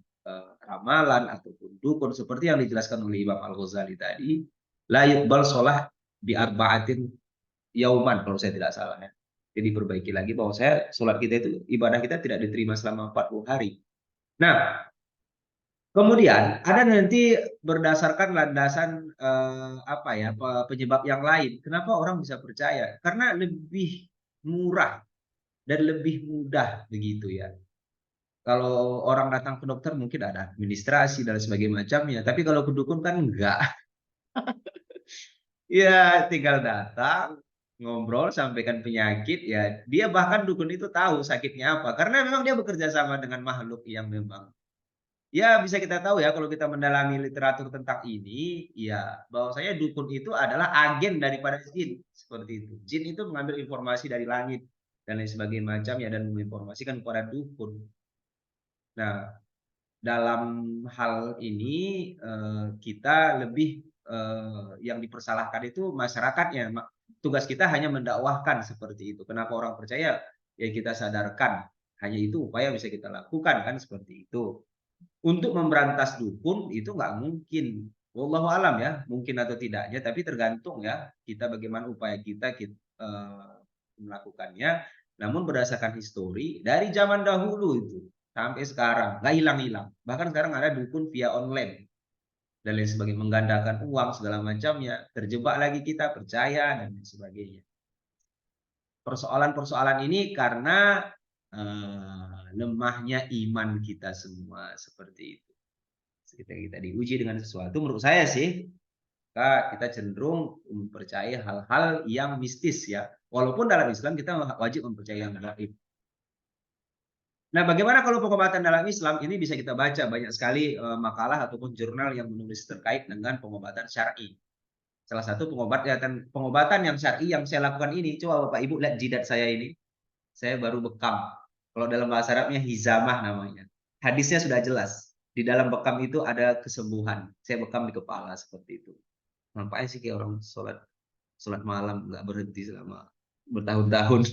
ramalan ataupun dukun seperti yang dijelaskan oleh Imam Al-Ghazali tadi, la yuqbal sholah bi arba'atin yauman kalau saya tidak salah ya. Jadi perbaiki lagi bahwa saya sholat kita itu ibadah kita tidak diterima selama 40 hari. Nah, kemudian ada nanti berdasarkan landasan apa ya, penyebab yang lain. Kenapa orang bisa percaya? Karena lebih murah dan lebih mudah begitu ya. Kalau orang datang ke dokter mungkin ada administrasi dan sebagainya macamnya, tapi kalau ke dukun kan enggak. Ya, tinggal datang, ngobrol, sampaikan penyakit, ya dia bahkan dukun itu tahu sakitnya apa. Karena memang dia bekerja sama dengan makhluk yang memang, ya bisa kita tahu ya kalau kita mendalami literatur tentang ini, ya bahwasanya dukun itu adalah agen daripada jin, seperti itu. Jin itu mengambil informasi dari langit dan lain sebagainya macamnya dan menginformasikan kepada dukun. Nah, dalam hal ini kita lebih yang dipersalahkan itu masyarakatnya. Tugas kita hanya mendakwahkan seperti itu. Kenapa orang percaya? Ya kita sadarkan. Hanya itu upaya bisa kita lakukan kan seperti itu. Untuk memberantas dukun itu nggak mungkin. Wallahu alam ya, mungkin atau tidaknya, tapi tergantung ya kita bagaimana upaya kita melakukannya. Namun berdasarkan histori dari zaman dahulu itu sampai sekarang nggak hilang-hilang. Bahkan sekarang ada dukun via online dan lain sebagainya, menggandakan uang segala macamnya, terjebak lagi kita percaya dan lain sebagainya. Persoalan-persoalan ini karena lemahnya iman kita semua seperti itu. Ketika kita diuji dengan sesuatu, menurut saya sih kita cenderung mempercayai hal-hal yang mistis ya. Walaupun dalam Islam kita wajib mempercayai yang gaib. Nah, bagaimana kalau pengobatan dalam Islam? Ini bisa kita baca banyak sekali makalah ataupun jurnal yang menulis terkait dengan pengobatan syar'i. Salah satu pengobatan yang syar'i yang saya lakukan ini, coba Bapak Ibu lihat jidat saya ini. Saya baru bekam. Kalau dalam bahasa Arabnya hizamah namanya. Hadisnya sudah jelas. Di dalam bekam itu ada kesembuhan. Saya bekam di kepala seperti itu. Nampaknya sih kayak orang sholat malam nggak berhenti selama bertahun-tahun.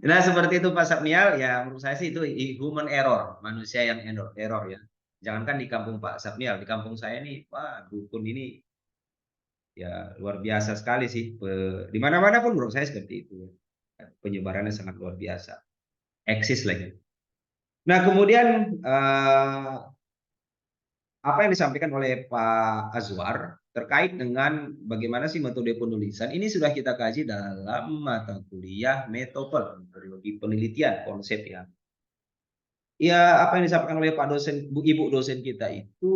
Nah, seperti itu Pak Sapnial, ya menurut saya sih itu human error, manusia yang error ya. Jangankan di kampung Pak Sapnial, di kampung saya nih, wah dukun ini ya luar biasa sekali sih. Di mana-mana pun menurut saya seperti itu. Penyebarannya sangat luar biasa. Eksis lagi. Nah, kemudian apa yang disampaikan oleh Pak Azwar terkait dengan bagaimana sih metode penulisan ini sudah kita kaji dalam mata kuliah metodologi penelitian konsep ya. Ya, apa yang disampaikan oleh Pak dosen, Ibu dosen kita itu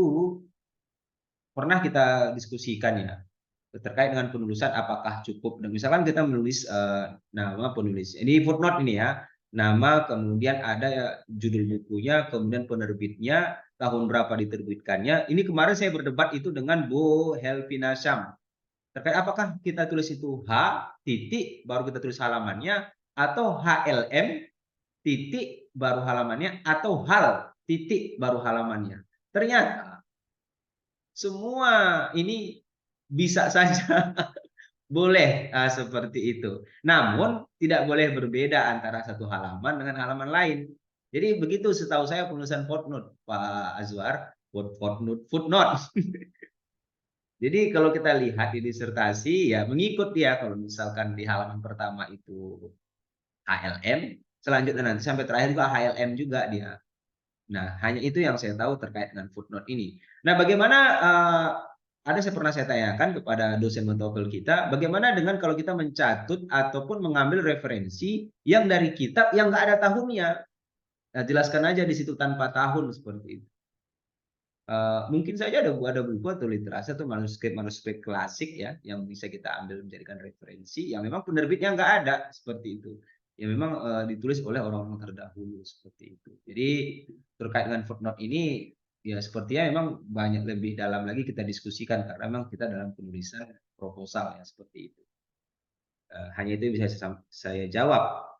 pernah kita diskusikan ya terkait dengan penulisan apakah cukup. Dan misalkan kita menulis nama penulis, ini footnote ini ya, nama, kemudian ada judul bukunya, kemudian penerbitnya, tahun berapa diterbitkannya. Ini kemarin saya berdebat itu dengan Bu Helvina Syam. Terkait apakah kita tulis itu H titik baru kita tulis halamannya, atau HLM titik baru halamannya, atau hal titik baru halamannya. Ternyata semua ini bisa saja boleh seperti itu. Namun tidak boleh berbeda antara satu halaman dengan halaman lain. Jadi begitu setahu saya penulisan footnote Pak Azwar, footnote. Jadi kalau kita lihat di disertasi ya mengikut dia, kalau misalkan di halaman pertama itu HLM, selanjutnya nanti sampai terakhir juga HLM juga dia. Nah, hanya itu yang saya tahu terkait dengan footnote ini. Nah, bagaimana ada saya pernah saya tanyakan kepada dosen mentofel kita, bagaimana dengan kalau kita mencatut ataupun mengambil referensi yang dari kitab yang nggak ada tahunnya? Nah, jelaskan aja di situ tanpa tahun seperti itu. Mungkin saja ada buku atau literasi atau manuskrip klasik ya yang bisa kita ambil menjadikan referensi yang memang penerbitnya nggak ada seperti itu. Yang memang ditulis oleh orang-orang terdahulu seperti itu. Jadi terkait dengan footnote ini ya sepertinya memang banyak lebih dalam lagi kita diskusikan karena memang kita dalam penulisan proposal ya seperti itu. Hanya itu yang bisa saya jawab.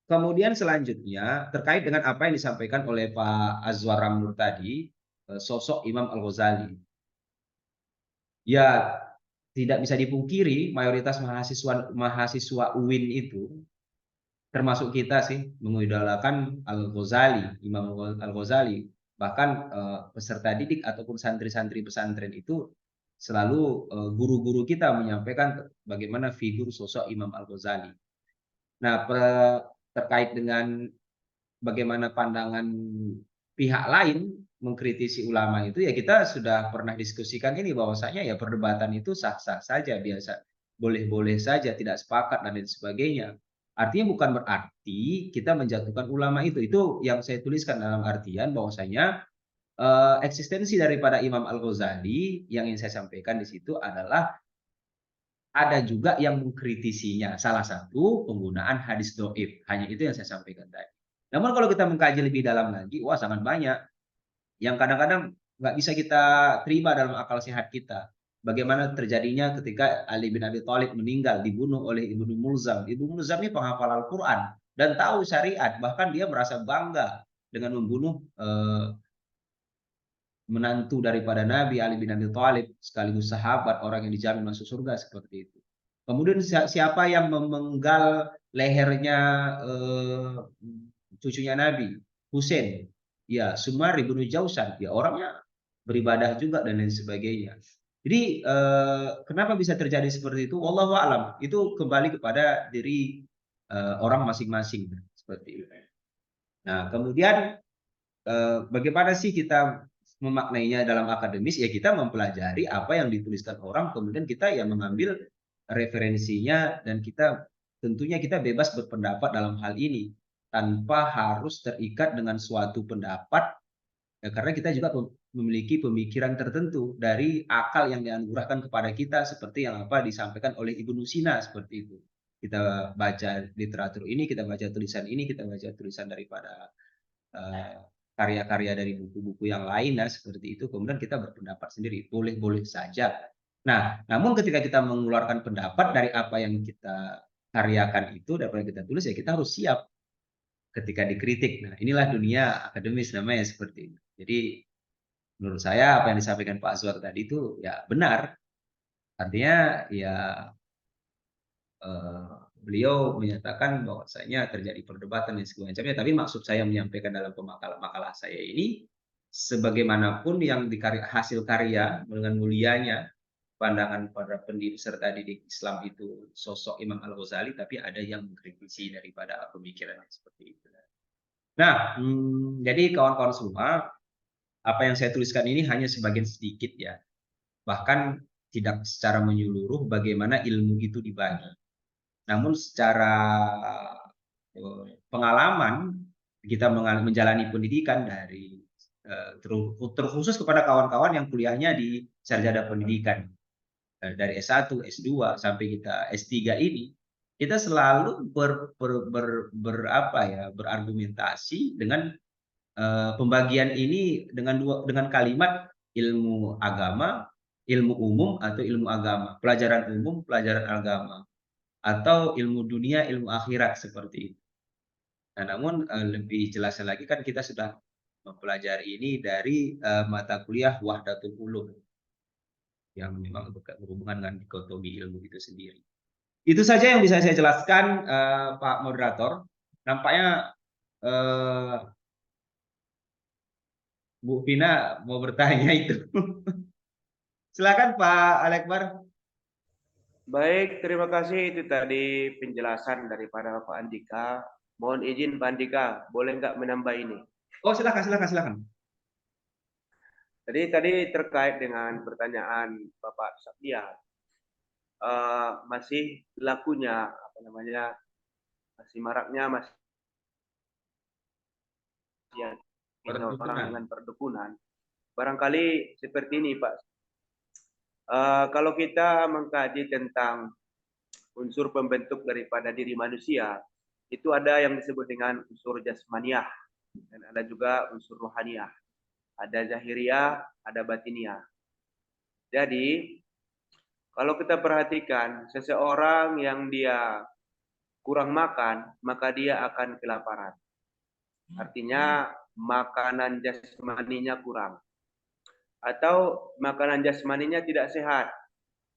Kemudian selanjutnya terkait dengan apa yang disampaikan oleh Pak Azwar Ramnur tadi, sosok Imam Al-Ghazali. Ya, tidak bisa dipungkiri mayoritas mahasiswa UIN itu termasuk kita sih mengidolakan Al-Ghazali, Imam Al-Ghazali. Bahkan peserta didik ataupun santri-santri pesantren itu selalu guru-guru kita menyampaikan bagaimana figur sosok Imam Al-Ghazali. Nah, terkait dengan bagaimana pandangan pihak lain mengkritisi ulama itu ya kita sudah pernah diskusikan ini bahwasanya ya perdebatan itu sah-sah saja, biasa boleh-boleh saja, tidak sepakat dan lain sebagainya. Artinya bukan berarti kita menjatuhkan ulama itu yang saya tuliskan dalam artian bahwasanya eksistensi daripada Imam Al-Ghazali yang ingin saya sampaikan di situ adalah ada juga yang mengkritisinya. Salah satu penggunaan hadis doib. Hanya itu yang saya sampaikan tadi. Namun kalau kita mengkaji lebih dalam lagi, wah sangat banyak yang kadang-kadang nggak bisa kita terima dalam akal sehat kita. Bagaimana terjadinya ketika Ali bin Abi Thalib meninggal, dibunuh oleh Ibnu Mulzam. Ibnu Mulzam ini penghafal Al-Quran dan tahu syariat. Bahkan dia merasa bangga dengan membunuh menantu daripada Nabi Ali bin Abi Thalib sekaligus sahabat orang yang dijamin masuk surga seperti itu. Kemudian siapa yang memenggal lehernya cucunya Nabi Husain? Ya, Sumar ibnu Jausan. Ya, orangnya beribadah juga dan lain sebagainya. Jadi kenapa bisa terjadi seperti itu? Wallahu a'lam. Itu kembali kepada diri orang masing-masing seperti itu. Nah, kemudian bagaimana sih kita memaknainya dalam akademis? Ya kita mempelajari apa yang dituliskan orang, kemudian kita ya mengambil referensinya dan kita tentunya kita bebas berpendapat dalam hal ini tanpa harus terikat dengan suatu pendapat ya, karena kita juga memiliki pemikiran tertentu dari akal yang dianugerahkan kepada kita seperti yang apa disampaikan oleh Ibnu Sina seperti itu. Kita baca literatur ini, kita baca tulisan ini, kita baca tulisan daripada karya-karya dari buku-buku yang lain ya seperti itu, kemudian kita berpendapat sendiri, boleh-boleh saja. Nah, namun ketika kita mengeluarkan pendapat dari apa yang kita karyakan itu, dari apa yang kita tulis ya kita harus siap ketika dikritik. Nah, inilah dunia akademis namanya seperti itu. Jadi menurut saya apa yang disampaikan Pak Azwar tadi itu ya benar. Artinya ya beliau menyatakan bahwasanya terjadi perdebatan dan segala macamnya, tapi maksud saya menyampaikan dalam makalah saya ini sebagaimanapun yang hasil karya dengan mulianya pandangan para pendidik serta didik Islam itu sosok Imam Al-Ghazali, tapi ada yang mengkritisi daripada pemikirannya seperti itu. Nah, jadi kawan-kawan semua, apa yang saya tuliskan ini hanya sebagian sedikit ya, bahkan tidak secara menyeluruh bagaimana ilmu itu dibagi. Namun secara pengalaman kita menjalani pendidikan dari terkhusus kepada kawan-kawan yang kuliahnya di sarjana pendidikan dari S1, S2 sampai kita S3 ini, kita selalu berargumentasi dengan pembagian ini dengan kalimat ilmu agama, ilmu umum atau ilmu agama, pelajaran umum, pelajaran agama, atau ilmu dunia, ilmu akhirat seperti itu. Nah, namun lebih jelasnya lagi kan kita sudah mempelajari ini dari mata kuliah Wahdatul Ulum yang memang berhubungan dengan dikotomi ilmu itu sendiri. Itu saja yang bisa saya jelaskan, Pak Moderator. Nampaknya Bu Vina mau bertanya itu. Silakan Pak Alekbar. Baik, terima kasih. Itu tadi penjelasan daripada Pak Andika. Mohon izin Pak Andika, boleh nggak menambah ini? Oh, silakan. Jadi tadi terkait dengan pertanyaan Bapak Sabdia, masih lakunya apa namanya, masih maraknya masih orang Perdukunan. dengan perdukunan. Barangkali seperti ini Pak. Kalau kita mengkaji tentang unsur pembentuk daripada diri manusia, itu ada yang disebut dengan unsur jasmaniah dan ada juga unsur rohaniah. Ada zahiriah, ada batiniah. Jadi, kalau kita perhatikan seseorang yang dia kurang makan, maka dia akan kelaparan. Artinya makanan jasmaninya kurang. Atau makanan jasmaninya tidak sehat.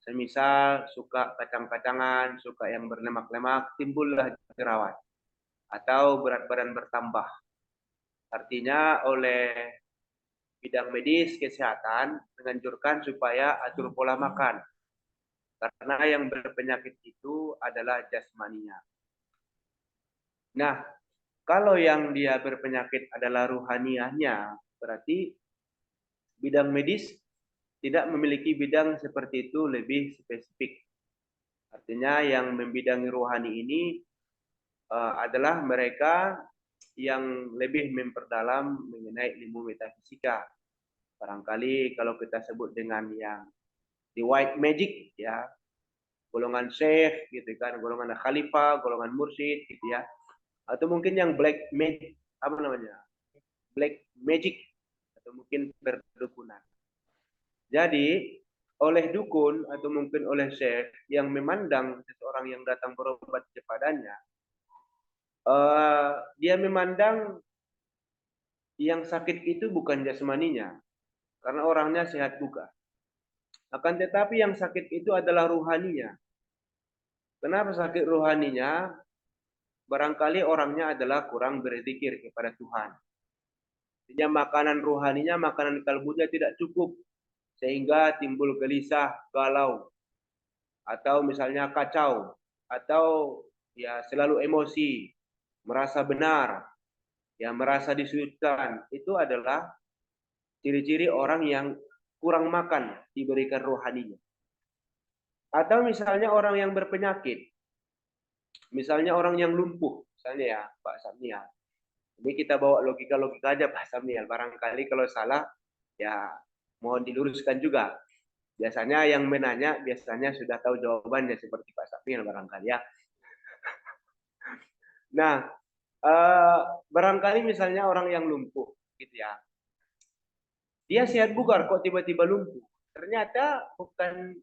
Semisal suka kacang-kacangan, suka yang berlemak-lemak, timbullah jerawat. Atau berat badan bertambah. Artinya oleh bidang medis kesehatan menganjurkan supaya atur pola makan. Karena yang berpenyakit itu adalah jasmaninya. Nah, kalau yang dia berpenyakit adalah ruhaniahnya, berarti bidang medis tidak memiliki bidang seperti itu lebih spesifik. Artinya yang membidangi rohani ini adalah mereka yang lebih memperdalam mengenai ilmu metafisika. Barangkali kalau kita sebut dengan yang di white magic ya, golongan syekh gitu kan, golongan khalifah, golongan mursyid gitu ya. Atau mungkin yang black magic, apa namanya? Black magic atau mungkin perdukunan. Jadi oleh dukun atau mungkin oleh syekh yang memandang seseorang yang datang berobat kepadanya, dia memandang yang sakit itu bukan jasmaninya, karena orangnya sehat juga. Akan tetapi yang sakit itu adalah ruhaninya. Kenapa sakit ruhaninya? Barangkali orangnya adalah kurang berzikir kepada Tuhan. Artinya makanan ruhaninya, makanan kalbunya tidak cukup. Sehingga timbul gelisah, galau. Atau misalnya kacau. Atau ya selalu emosi. Merasa benar. Ya merasa disudutkan. Itu adalah ciri-ciri orang yang kurang makan diberikan rohaninya. Atau misalnya orang yang berpenyakit. Misalnya orang yang lumpuh. Misalnya ya Pak Samnia. Ini kita bawa logika-logika aja Pak Samnial. Barangkali kalau salah ya mohon diluruskan juga. Biasanya yang menanya biasanya sudah tahu jawabannya seperti Pak Samnial barangkali ya. Nah, barangkali misalnya orang yang lumpuh gitu ya. Dia sehat bugar kok tiba-tiba lumpuh. Ternyata bukan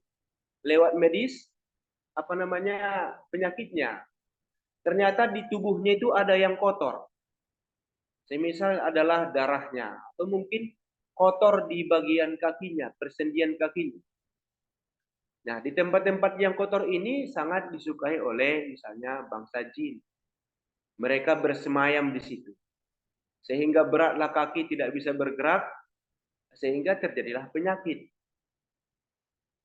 lewat medis apa namanya penyakitnya. Ternyata di tubuhnya itu ada yang kotor. Semisal adalah darahnya atau mungkin kotor di bagian kakinya, persendian kakinya. Nah, di tempat-tempat yang kotor ini sangat disukai oleh misalnya bangsa jin. Mereka bersemayam di situ. Sehingga beratlah kaki tidak bisa bergerak, sehingga terjadilah penyakit.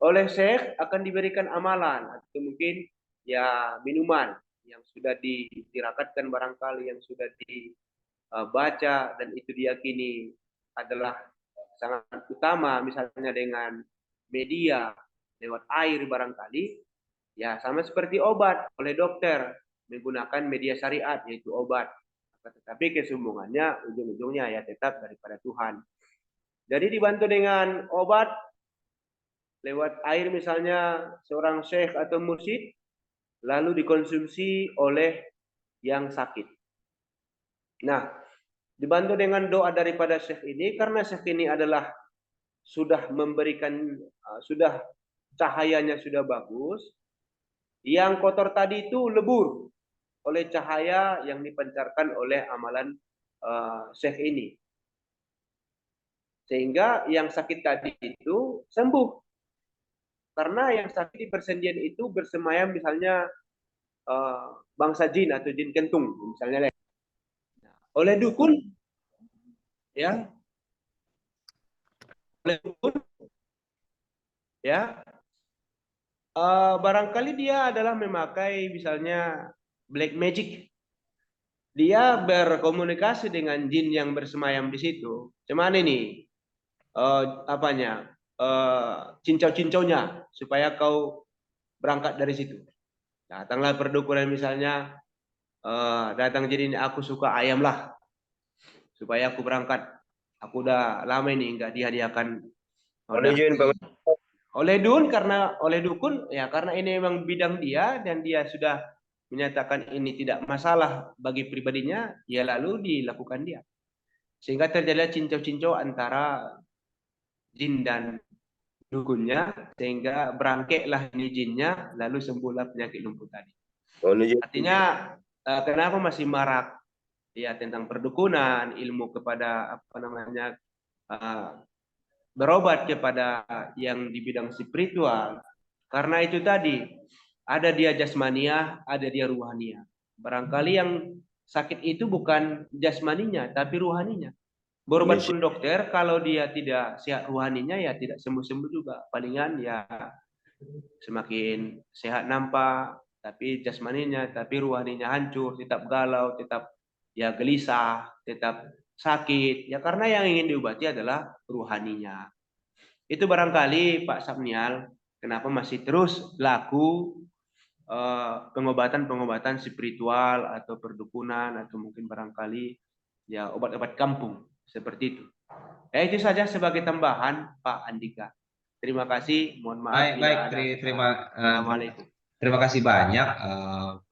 Oleh syekh akan diberikan amalan atau mungkin ya minuman yang sudah ditirakatkan barangkali, yang sudah dibaca dan itu diyakini adalah sangat utama, misalnya dengan media lewat air barangkali, ya sama seperti obat oleh dokter menggunakan media syariat yaitu obat. Tetapi kesombongannya ujung-ujungnya ya tetap daripada Tuhan. Jadi dibantu dengan obat lewat air misalnya seorang syekh atau mursyid lalu dikonsumsi oleh yang sakit. Nah, dibantu dengan doa daripada syekh ini karena syekh ini adalah sudah memberikan sudah cahayanya sudah bagus, yang kotor tadi itu lebur oleh cahaya yang dipancarkan oleh amalan syekh ini. Sehingga yang sakit tadi itu sembuh. Karena yang sakit di persendian itu bersemayam misalnya bangsa jin atau jin kentung misalnya. Oleh dukun ya, oleh dukun ya, barangkali dia adalah memakai misalnya black magic. Dia berkomunikasi dengan jin yang bersemayam di situ. Cuman ini cincau-cincaunya supaya kau berangkat dari situ. Datanglah perdukunan misalnya, datang jadi aku suka ayam lah, supaya aku berangkat. Aku udah lama ini nggak dihadiahkan oleh dukun ya, karena ini memang bidang dia dan dia sudah menyatakan ini tidak masalah bagi pribadinya, ya lalu dilakukan dia. Sehingga terjadi cincau-cincau antara jin dan dukunnya, sehingga berangkeklah ini jinnya, lalu sembuhlah penyakit lumpuh tadi. Artinya kenapa masih marak ya tentang perdukunan, ilmu kepada berobat kepada yang di bidang spiritual. Karena itu tadi, ada dia jasmania, ada dia ruhania. Barangkali yang sakit itu bukan jasmaninya, tapi ruhaninya. Berobat pun dokter, kalau dia tidak sehat ruhaninya, ya tidak sembuh-sembuh juga. Palingan ya semakin sehat nampak, tapi jasmaninya, tapi ruhaninya hancur, tetap galau, tetap ya gelisah, tetap sakit. Ya karena yang ingin diobati adalah ruhaninya. Itu barangkali Pak Sapnial, kenapa masih terus laku pengobatan-pengobatan spiritual atau perdukunan atau mungkin barangkali ya obat-obat kampung seperti itu. Ya itu saja sebagai tambahan Pak Andika. Terima kasih. Mohon maaf. Baik, Assalamualaikum. terima kasih banyak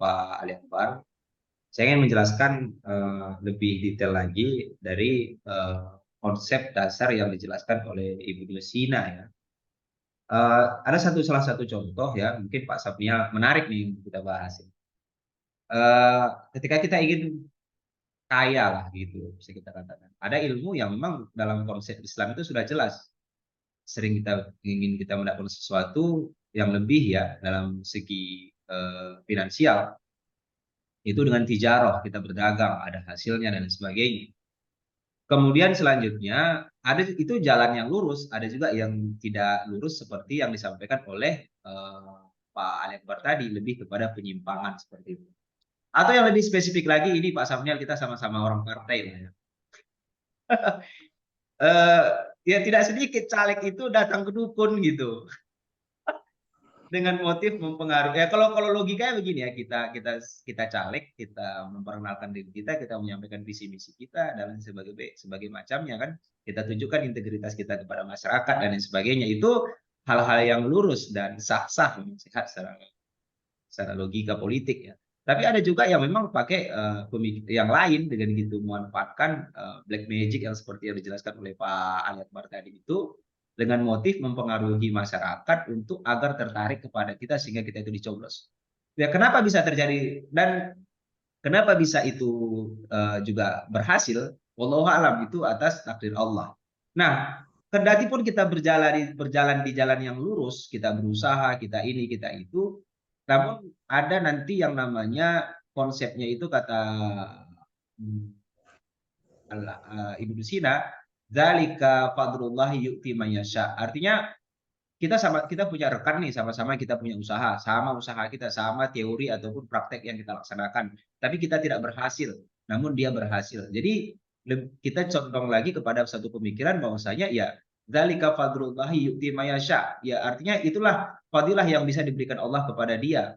Pak Ali Akbar. Saya ingin menjelaskan lebih detail lagi dari konsep dasar yang dijelaskan oleh Ibu Sina ya. Ada salah satu contoh ya, mungkin Pak Sapnia menarik nih untuk kita bahas. Ketika kita ingin kaya lah gitu, bisa kita katakan. Ada ilmu yang memang dalam konsep Islam itu sudah jelas. Sering kita ingin kita mendapatkan sesuatu yang lebih ya dalam segi finansial. Itu dengan tijarah, kita berdagang, ada hasilnya dan sebagainya. Kemudian selanjutnya ada itu jalan yang lurus, ada juga yang tidak lurus seperti yang disampaikan oleh Pak Ali Akbar tadi, lebih kepada penyimpangan seperti itu. Atau yang lebih spesifik lagi, ini Pak Sapnial, kita sama-sama orang partai lah ya. Ya tidak sedikit caleg itu datang ke dukun gitu. Dengan motif mempengaruhi. Ya kalau logikanya begini ya, kita caleg, kita memperkenalkan diri kita menyampaikan visi misi kita dan sebagai macamnya kan, kita tunjukkan integritas kita kepada masyarakat dan lain sebagainya. Itu hal-hal yang lurus dan sah-sah, sehat secara logika politik ya. Tapi ada juga yang memang pakai yang lain dengan gitu, memanfaatkan black magic yang seperti yang dijelaskan oleh Pak Ali Akbar tadi itu, dengan motif mempengaruhi masyarakat untuk agar tertarik kepada kita sehingga kita itu dicoblos. Ya kenapa bisa terjadi dan kenapa bisa itu juga berhasil? Wallahu alam, itu atas takdir Allah. Nah, kendati pun kita berjalan di jalan yang lurus, kita berusaha, kita ini, kita itu, namun ada nanti yang namanya konsepnya itu kata Ibnu Sina, dzalika fadlullahi yu'ti man yasha. Artinya kita punya rekan nih, sama-sama kita punya usaha, sama usaha kita, sama teori ataupun praktek yang kita laksanakan, tapi kita tidak berhasil, namun dia berhasil. Jadi kita condong lagi kepada satu pemikiran bahwasanya ya dzalika fadlullahi yu'ti man yasha. Ya artinya itulah fadilah yang bisa diberikan Allah kepada dia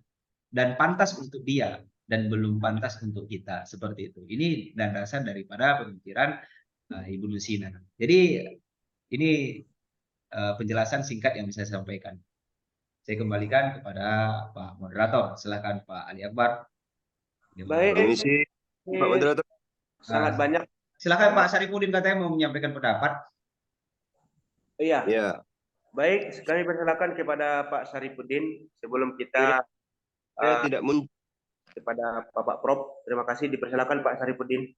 dan pantas untuk dia dan belum pantas untuk kita, seperti itu. Ini dan dasar daripada pemikiran Ibnu Sina. Jadi ini penjelasan singkat yang bisa saya sampaikan. Saya kembalikan kepada Pak Moderator. Silakan Pak Ali Akbar. Baik. Pak Moderator. Sangat banyak. Silakan Pak Saripudin, katanya mau menyampaikan pendapat. Iya. Ya. Baik, kami persilakan kepada Pak Saripudin sebelum kita Saya tidak muncul kepada Bapak Prof. Terima kasih, dipersilakan Pak Saripudin.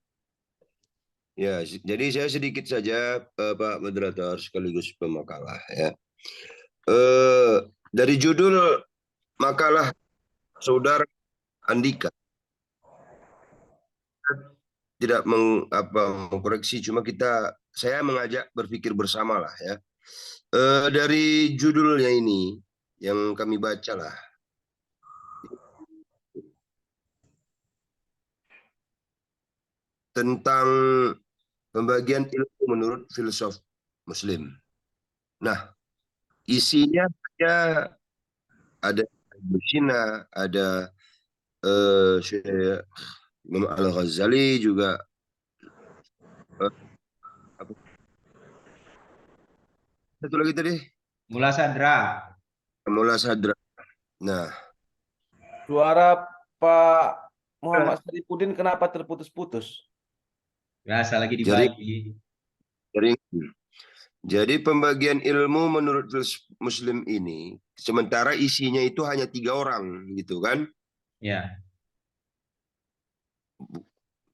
ya, jadi saya sedikit saja Pak Moderator sekaligus pemakalah ya. Dari judul makalah Saudara Andika, tidak mengkoreksi, cuma saya mengajak berpikir bersama lah ya. Dari judulnya ini yang kami baca lah, tentang pembagian ilmu menurut filsuf Muslim. Nah, isinya ada Ibnu Sina, ada Syekh Imam Al-Ghazali juga, eh, apa satu lagi tadi, Mullah Sadra. Mullah Sadra. Nah, Suara Pak Muhammad Sarifudin kenapa terputus-putus? Biasa lagi Jadi- dibagi. jadi pembagian ilmu menurut filsuf Muslim ini, sementara isinya itu hanya 3 orang, gitu kan? Ya.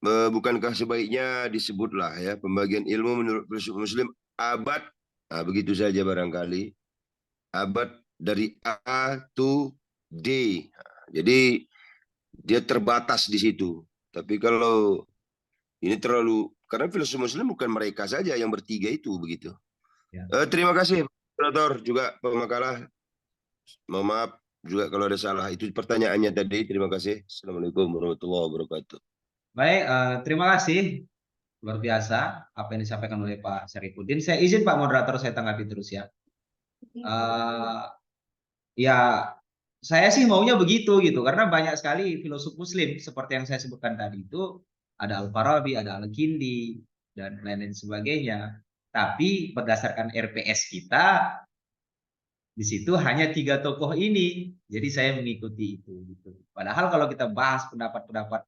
Bukankah sebaiknya disebutlah ya pembagian ilmu menurut filsuf Muslim abad, nah, begitu saja barangkali, abad dari A to D. Nah, jadi dia terbatas di situ. Tapi kalau ini terlalu, karena filsuf Muslim bukan mereka saja yang bertiga itu, begitu. Ya. Terima kasih, moderator, juga pemakalah. Mohon maaf juga kalau ada salah. Itu pertanyaannya tadi. Terima kasih. Assalamualaikum warahmatullahi wabarakatuh. Baik, terima kasih. Luar biasa apa yang disampaikan oleh Pak Sarifudin. Saya izin Pak Moderator, saya tanggapi terus ya. Ya, saya sih maunya begitu gitu, karena banyak sekali filosof Muslim seperti yang saya sebutkan tadi itu, ada Al-Farabi, ada Al-Kindi, dan lain-lain sebagainya. Tapi berdasarkan RPS kita, di situ hanya 3 tokoh ini. Jadi saya mengikuti itu. Gitu. Padahal kalau kita bahas pendapat-pendapat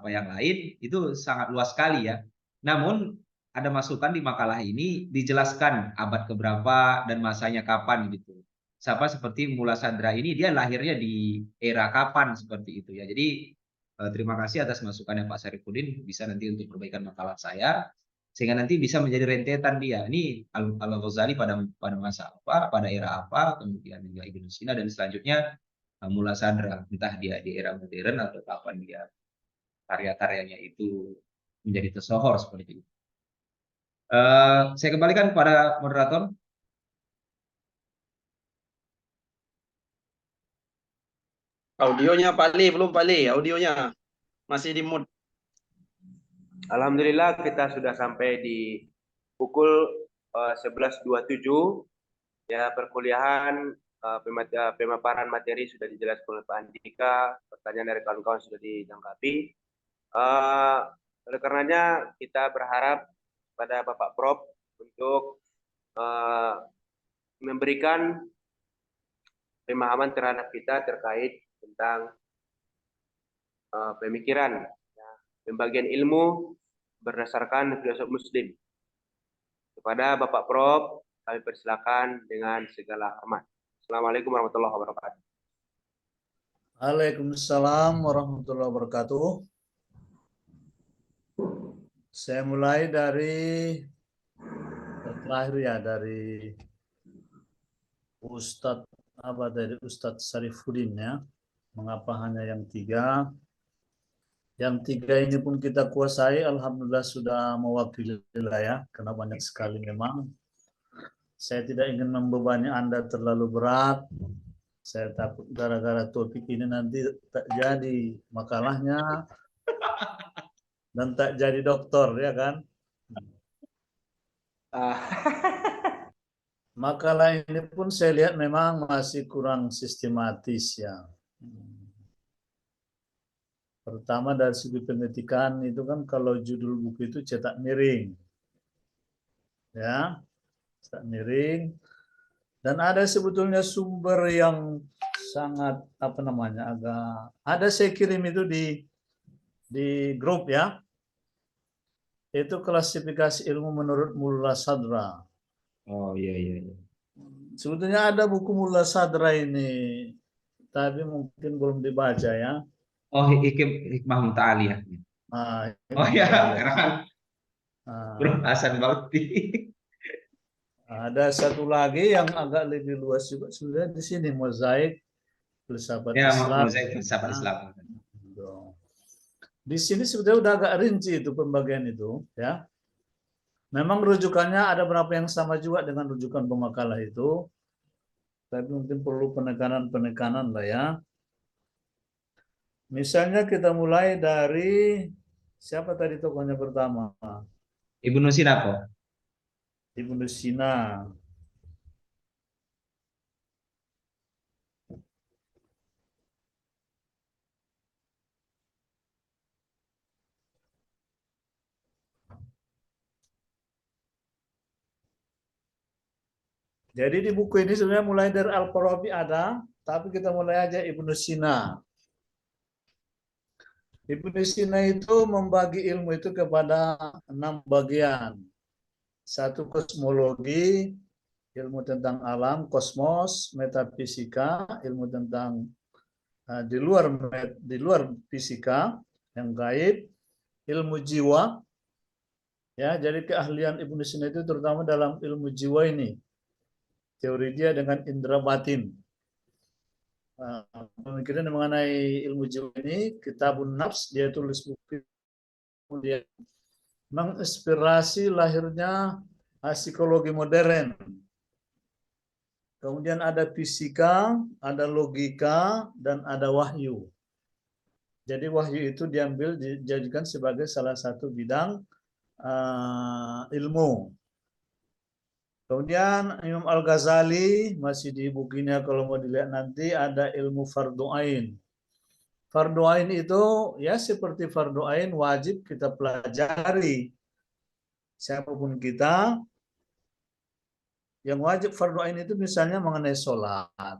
apa yang lain, itu sangat luas sekali ya. Namun ada masukan di makalah ini dijelaskan abad keberapa dan masanya kapan gitu. Siapa seperti Mullah Sadra ini dia lahirnya di era kapan seperti itu ya. Jadi terima kasih atas masukannya Pak Sarifudin, bisa nanti untuk perbaikan makalah saya sehingga nanti bisa menjadi rentetan dia. Ini Al-Ghazali pada masa apa, pada era apa, kemudian juga Ibnu Sina dan selanjutnya Mullah Sadra, entah dia di era modern atau kapan dia karya-karyanya itu menjadi tersohor seperti itu. Saya kembalikan kepada moderator. Audionya Pak Ali, belum Pak Ali, audionya masih di mute. Alhamdulillah kita sudah sampai di pukul 11.27. Ya, perkuliahan pemaparan materi sudah dijelaskan oleh Pak Andika, pertanyaan dari kawan-kawan sudah ditanggapi. Oleh karenanya kita berharap pada Bapak Prof untuk memberikan pemahaman terhadap kita terkait tentang pemikiran, ya, pembagian ilmu berdasarkan filsuf Muslim. Kepada Bapak Prof, kami persilakan dengan segala hormat. Assalamualaikum warahmatullahi wabarakatuh. Waalaikumsalam warahmatullahi wabarakatuh. Saya mulai dari terakhir ya, dari Ustadz Ustadz Sarifudin ya. Mengapa hanya yang 3? Yang 3 ini pun kita kuasai, alhamdulillah sudah mewakili lah ya, karena banyak sekali memang. Saya tidak ingin membebani Anda terlalu berat. Saya takut gara-gara topik ini nanti tak jadi makalahnya dan tak jadi doktor, ya kan? Makalah ini pun saya lihat memang masih kurang sistematis ya. Pertama dari segi pengetikan itu kan kalau judul buku itu cetak miring. Ya, cetak miring. Dan ada sebetulnya sumber yang sangat agak ada, saya kirim itu di grup ya. Itu klasifikasi ilmu menurut Mullah Sadra. Oh iya. Sebetulnya ada buku Mullah Sadra ini, tapi mungkin belum dibaca ya. Oh, Hikmah Muta'ali ya. Nah, Oh ya, kan nah, Bro Hasan Bakti. ada satu lagi yang agak lebih luas juga sebenarnya di sini, Mozaik Filsafat Ya, Islam. Mozaik Filsafat Islam. Di sini sebetulnya udah agak rinci itu pembagian itu ya. Memang rujukannya ada beberapa yang sama juga dengan rujukan pemakalah itu, tapi mungkin perlu penekanan-penekanan lah ya. Misalnya kita mulai dari siapa tadi tokohnya pertama? Ibnu Sina kok. Ibnu Sina. Jadi di buku ini sebenarnya mulai dari Al-Farabi ada, tapi kita mulai aja Ibnu Sina. Ibnu Sina itu membagi ilmu itu kepada 6 bagian. Satu kosmologi, ilmu tentang alam, kosmos, metafisika, ilmu tentang di luar fisika yang gaib, ilmu jiwa. Ya, jadi keahlian Ibnu Sina itu terutama dalam ilmu jiwa ini. Teori dia dengan indera batin. Pemikiran mengenai ilmu jiwa ini, Kitabun Nafs, dia tulis buku, kemudian menginspirasi lahirnya psikologi modern. Kemudian ada fisika, ada logika, dan ada wahyu. Jadi wahyu itu diambil, dijadikan sebagai salah satu bidang ilmu. Kemudian Imam Al-Ghazali, masih di bukunya kalau mau dilihat nanti, ada ilmu fardu ain. Fardu ain itu ya seperti fardu ain wajib kita pelajari. Siapapun kita, yang wajib fardu ain itu misalnya mengenai sholat.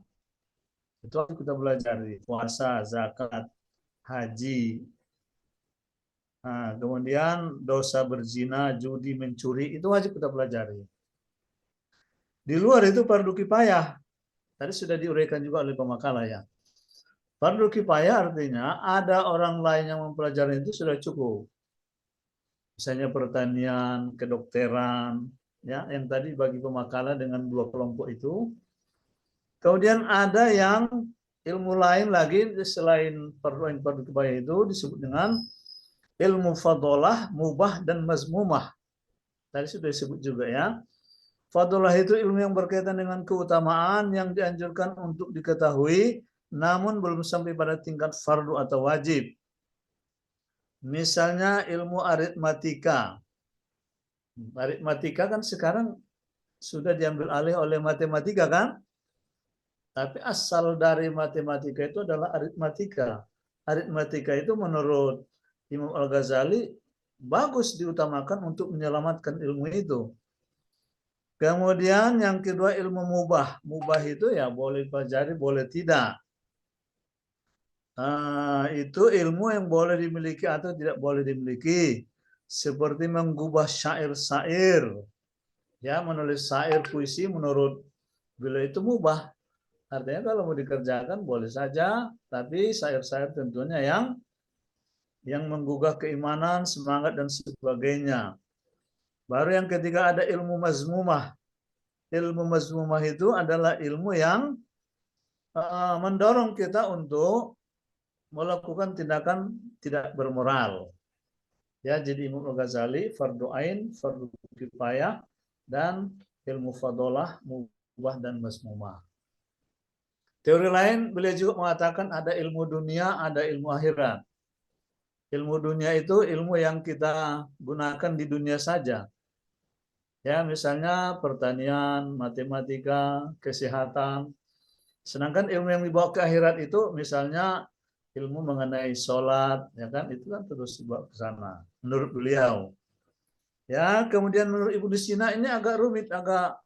Itu harus kita pelajari. Puasa, zakat, haji. Nah, kemudian dosa berzina, judi, mencuri, itu wajib kita pelajari. Di luar itu fardu kifayah. Tadi sudah diuraikan juga oleh pemakalah ya. Fardu kifayah artinya ada orang lain yang mempelajari itu sudah cukup. Misalnya pertanian, kedokteran, ya, yang tadi bagi pemakalah dengan 2 kelompok itu. Kemudian ada yang ilmu lain lagi selain fardu kifayah itu disebut dengan ilmu fadholah, mubah, dan mazmumah. Tadi sudah disebut juga ya. Fadholah itu ilmu yang berkaitan dengan keutamaan yang dianjurkan untuk diketahui, namun belum sampai pada tingkat fardu atau wajib. Misalnya ilmu aritmatika. Aritmatika kan sekarang sudah diambil alih oleh matematika kan? Tapi asal dari matematika itu adalah aritmatika. Aritmatika itu menurut Imam Al-Ghazali bagus diutamakan untuk menyelamatkan ilmu itu. Kemudian yang kedua ilmu mubah. Mubah itu ya boleh pelajari, boleh tidak. Itu ilmu yang boleh dimiliki atau tidak boleh dimiliki. Seperti menggubah syair-syair. Ya, menulis syair puisi menurut beliau itu mubah. Artinya kalau mau dikerjakan boleh saja, tapi syair-syair tentunya yang menggugah keimanan, semangat, dan sebagainya. Baru yang ketiga ada ilmu mazmumah. Ilmu mazmumah itu adalah ilmu yang mendorong kita untuk melakukan tindakan tidak bermoral. Ya, jadi Imam Al-Ghazali, fardu ain, fardu kifayah, dan ilmu fadholah, mubah, dan mazmumah. Teori lain beliau juga mengatakan ada ilmu dunia, ada ilmu akhirat. Ilmu dunia itu ilmu yang kita gunakan di dunia saja. Ya, misalnya pertanian, matematika, kesehatan. Sedangkan ilmu yang dibawa ke akhirat itu misalnya ilmu mengenai sholat, ya kan, itu kan terus dibawa ke sana. Menurut beliau. Ya, kemudian menurut Ibnu Sina ini agak rumit, agak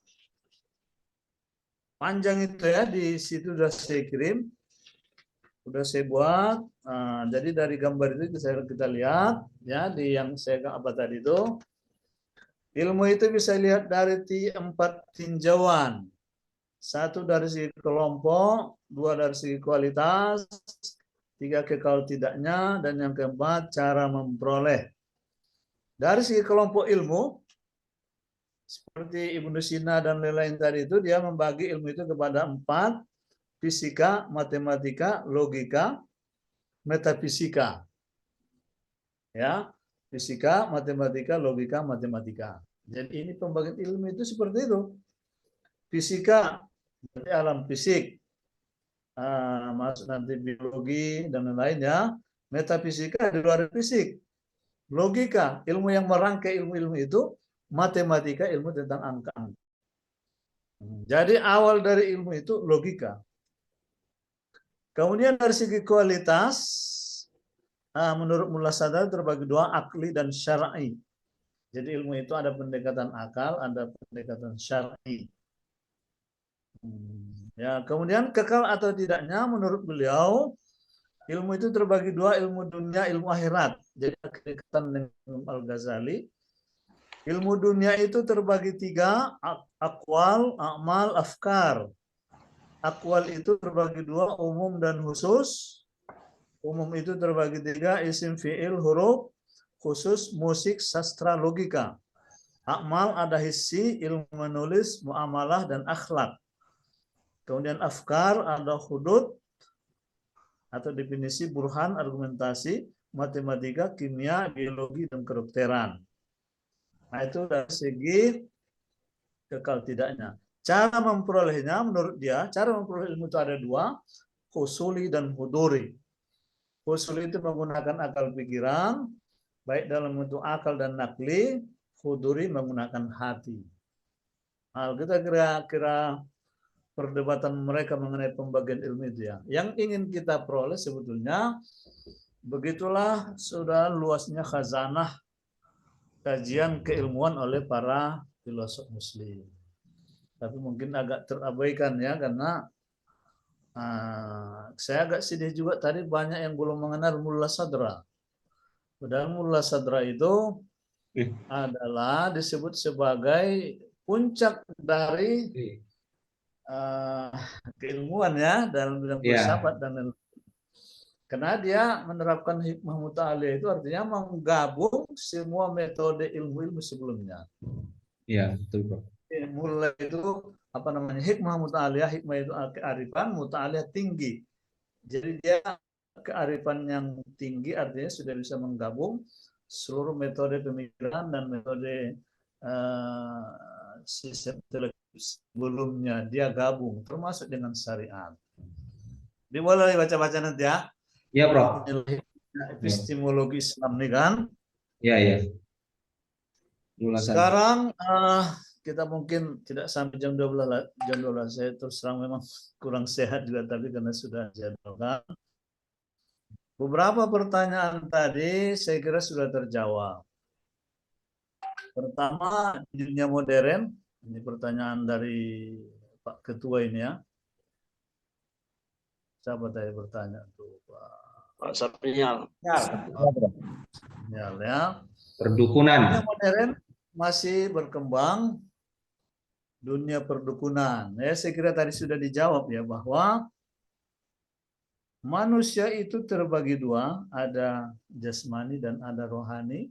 panjang itu ya, di situ sudah saya kirim, sudah saya buat. Jadi dari gambar itu kita lihat ya, di yang saya apa tadi itu. Ilmu itu bisa lihat dari 4 tinjauan. 1 dari segi kelompok, 2 dari segi kualitas, 3 kekal tidaknya, dan yang keempat cara memperoleh. Dari segi kelompok ilmu, seperti Ibnu Sina dan lain-lain tadi itu, dia membagi ilmu itu kepada 4, fisika, matematika, logika, metafisika. Ya, fisika, matematika, logika, matematika. Jadi ini pembagian ilmu itu seperti itu. Fisika, berarti alam fisik. Masuk nanti biologi dan lain-lain ya. Metafisika di luar fisik. Logika, ilmu yang merangkai ilmu-ilmu itu. Matematika, ilmu tentang angka-angka. Jadi awal dari ilmu itu logika. Kemudian dari segi kualitas, menurut Mullah Sadar terbagi dua, akli dan syar'i. Jadi ilmu itu ada pendekatan akal, ada pendekatan syar'i. Ya, kemudian kekal atau tidaknya menurut beliau ilmu itu terbagi dua, ilmu dunia, ilmu akhirat. Jadi kedekatan dengan Imam Al-Ghazali. Ilmu dunia itu terbagi tiga, akwal, amal, afkar. Akwal itu terbagi dua, umum dan khusus. Umum itu terbagi tiga, isim, fi'il, huruf. Khusus, musik, sastra, logika. Amal ada hissi, ilmu menulis, muamalah, dan akhlak. Kemudian afkar ada hudud atau definisi, burhan, argumentasi, matematika, kimia, biologi, dan kedokteran. Nah itu dari segi kekal tidaknya. Cara memperolehnya menurut dia, cara memperoleh ilmu itu ada dua, husuli dan huduri. Husuli itu menggunakan akal pikiran, baik dalam bentuk akal dan nakli, huduri menggunakan hati. Nah, kita kira-kira perdebatan mereka mengenai pembagian ilmu itu ya. Yang ingin kita peroleh sebetulnya, begitulah sudah luasnya khazanah kajian keilmuan oleh para filosof muslim. Tapi mungkin agak terabaikan ya, karena saya agak sedih juga tadi banyak yang belum mengenal Mullah Sadra. Padahal Mullah Sadra itu adalah disebut sebagai puncak dari keilmuan ya dalam bidang filsafat dan lain-lain. Karena dia menerapkan hikmah muta'aliyah itu artinya menggabung semua metode ilmu-ilmu sebelumnya. Iya, betul, Bro. Mulai itu apa namanya, hikmah muta'aliyah, hikmah itu kearifan, muta'aliyah tinggi. Jadi dia kearifan yang tinggi artinya sudah bisa menggabung seluruh metode pemikiran dan metode sistem intelektual sebelumnya, dia gabung termasuk dengan syariat. Dimulai baca-baca nanti ya. Iya, Bro. Epistemologi Islam nih kan. Iya, iya. Sekarang kita mungkin tidak sampai jam 12. Saya terus terang memang kurang sehat juga, tapi karena sudah jadwalkan. Beberapa pertanyaan tadi saya kira sudah terjawab. Pertama, di dunia modern, ini pertanyaan dari Pak Ketua ini ya. Siapa tadi bertanya tuh, Pak Saprinyal. Ya. Perdukunan. Dunia modern masih berkembang, dunia perdukunan. Ya, saya kira tadi sudah dijawab ya, bahwa manusia itu terbagi dua, ada jasmani dan ada rohani.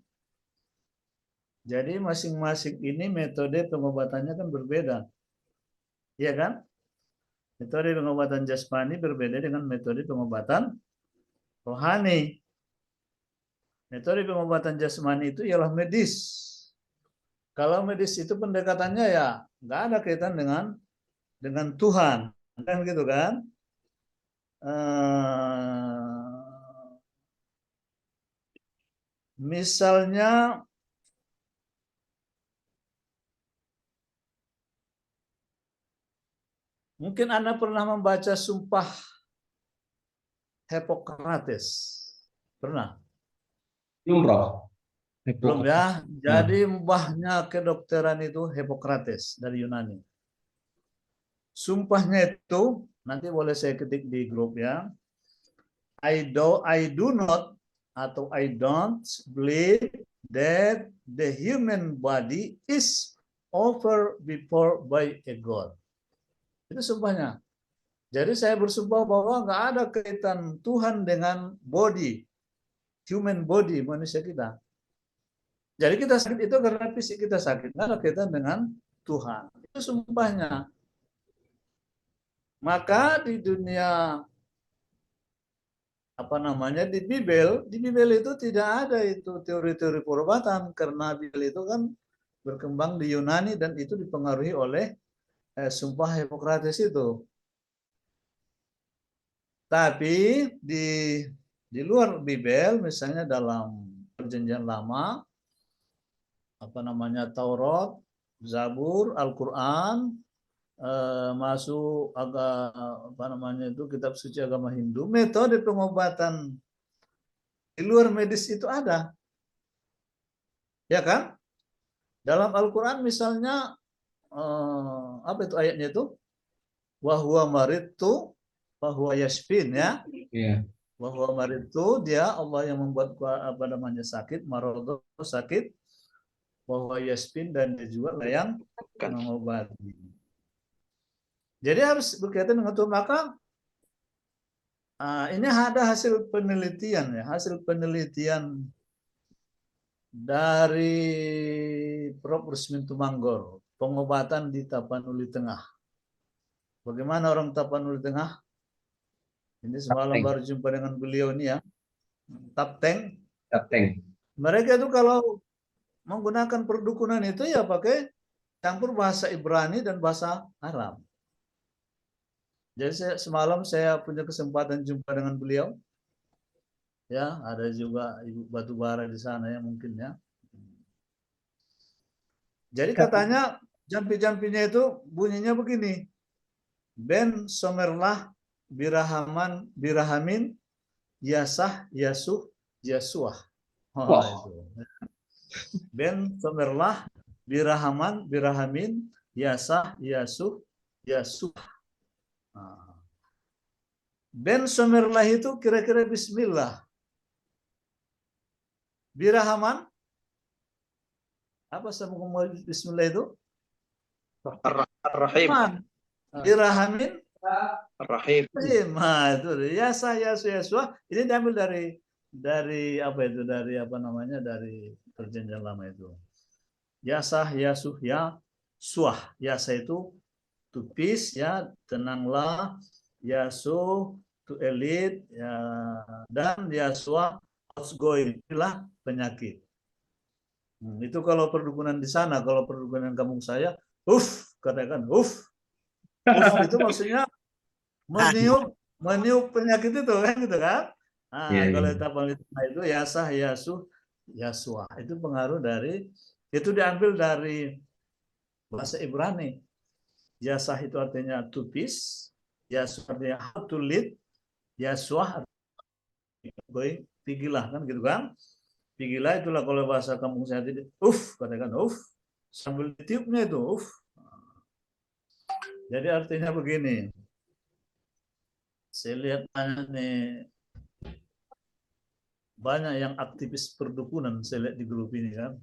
Jadi masing-masing ini metode pengobatannya kan berbeda. Iya kan? Metode pengobatan jasmani berbeda dengan metode pengobatan rohani. Metode pengobatan jasmani itu ialah medis. Kalau medis itu pendekatannya ya nggak ada kaitan dengan Tuhan, kan gitu kan? Misalnya mungkin Anda pernah membaca sumpah Hippocrates. Pernah? Belum, Bro. Belum ya. Jadi mbahnya kedokteran itu Hippocrates dari Yunani. Sumpahnya itu nanti boleh saya ketik di grup ya. I do not atau I don't believe that the human body is offered before by a god. Itu sumpahnya. Jadi saya bersumpah bahwa nggak ada kaitan Tuhan dengan body, human body manusia kita. Jadi kita sakit itu karena fisik kita sakit, nggak ada kaitan dengan Tuhan. Itu sumpahnya. Maka di dunia di Bibel itu tidak ada itu teori-teori pengobatan, karena Bibel itu kan berkembang di Yunani dan itu dipengaruhi oleh sumpah Hippokrates itu. Tapi di luar Bible, misalnya dalam Perjanjian Lama, apa namanya, Taurat, Zabur, Al-Quran, masuk apa namanya itu kitab suci agama Hindu, metode pengobatan di luar medis itu ada, ya kan? Dalam Al-Quran misalnya apa itu ayatnya itu? Wahwa maridtu wahwa yashfin, ya. Iya. Wahwa maridtu, dia Allah yang membuat apa namanya sakit, marodo sakit, wahwa yashfin, dan dia juga yang mengobati. Jadi harus berkaitan dengan itu. Maka ini ada hasil penelitian, ya, hasil penelitian dari Prof. Rusmin Tumanggor, pengobatan di Tapanuli Tengah. Bagaimana orang Tapanuli Tengah? Ini semalam Tapteng. baru jumpa dengan beliau ini, ya. Tapteng. Tapteng. Mereka itu kalau menggunakan perdukunan itu ya pakai campur bahasa Ibrani dan bahasa Arab. Jadi semalam saya punya kesempatan jumpa dengan beliau. Ya, ada juga Ibu Batubara di sana ya mungkin, ya. Jadi katanya jampi-jampinya itu bunyinya begini. Ben somerlah birahamin yasah yasuh yasuah. Oh, itu. Ben somerlah birahamin yasah yasuh yasuh. Ben somerlah itu kira-kira bismillah. Birahaman, apa sama bismillah itu? Ar-Rahim. Birahamin Ar-Rahim. itu yasah yasuh yasuh. Ini diambil dari apa itu, dari apa namanya, dari Perjanjian Lama itu. Yasah yasuh ya suah. Yasah itu to peace, ya, tenanglah. Yasuh to elite, ya, dan yasuah outgoing, inilah penyakit. Itu kalau perdukunan di sana. Kalau perdukunan kampung saya, katakan itu maksudnya meniup penyakit itu kan, gitu kan. Kalau Tapanuli itu yasah yasuh yasuah, itu pengaruh dari, itu diambil dari bahasa Ibrani. Yasah itu artinya to peace, yasuh artinya how to lead, yasuah artinya pigilah, kan gitu kan. Pigilah itulah kalau bahasa kampung saya itu katakan sambil ditiupnya itu Jadi artinya begini. Saya lihat nih banyak yang aktivis perdukunan, saya lihat di grup ini kan.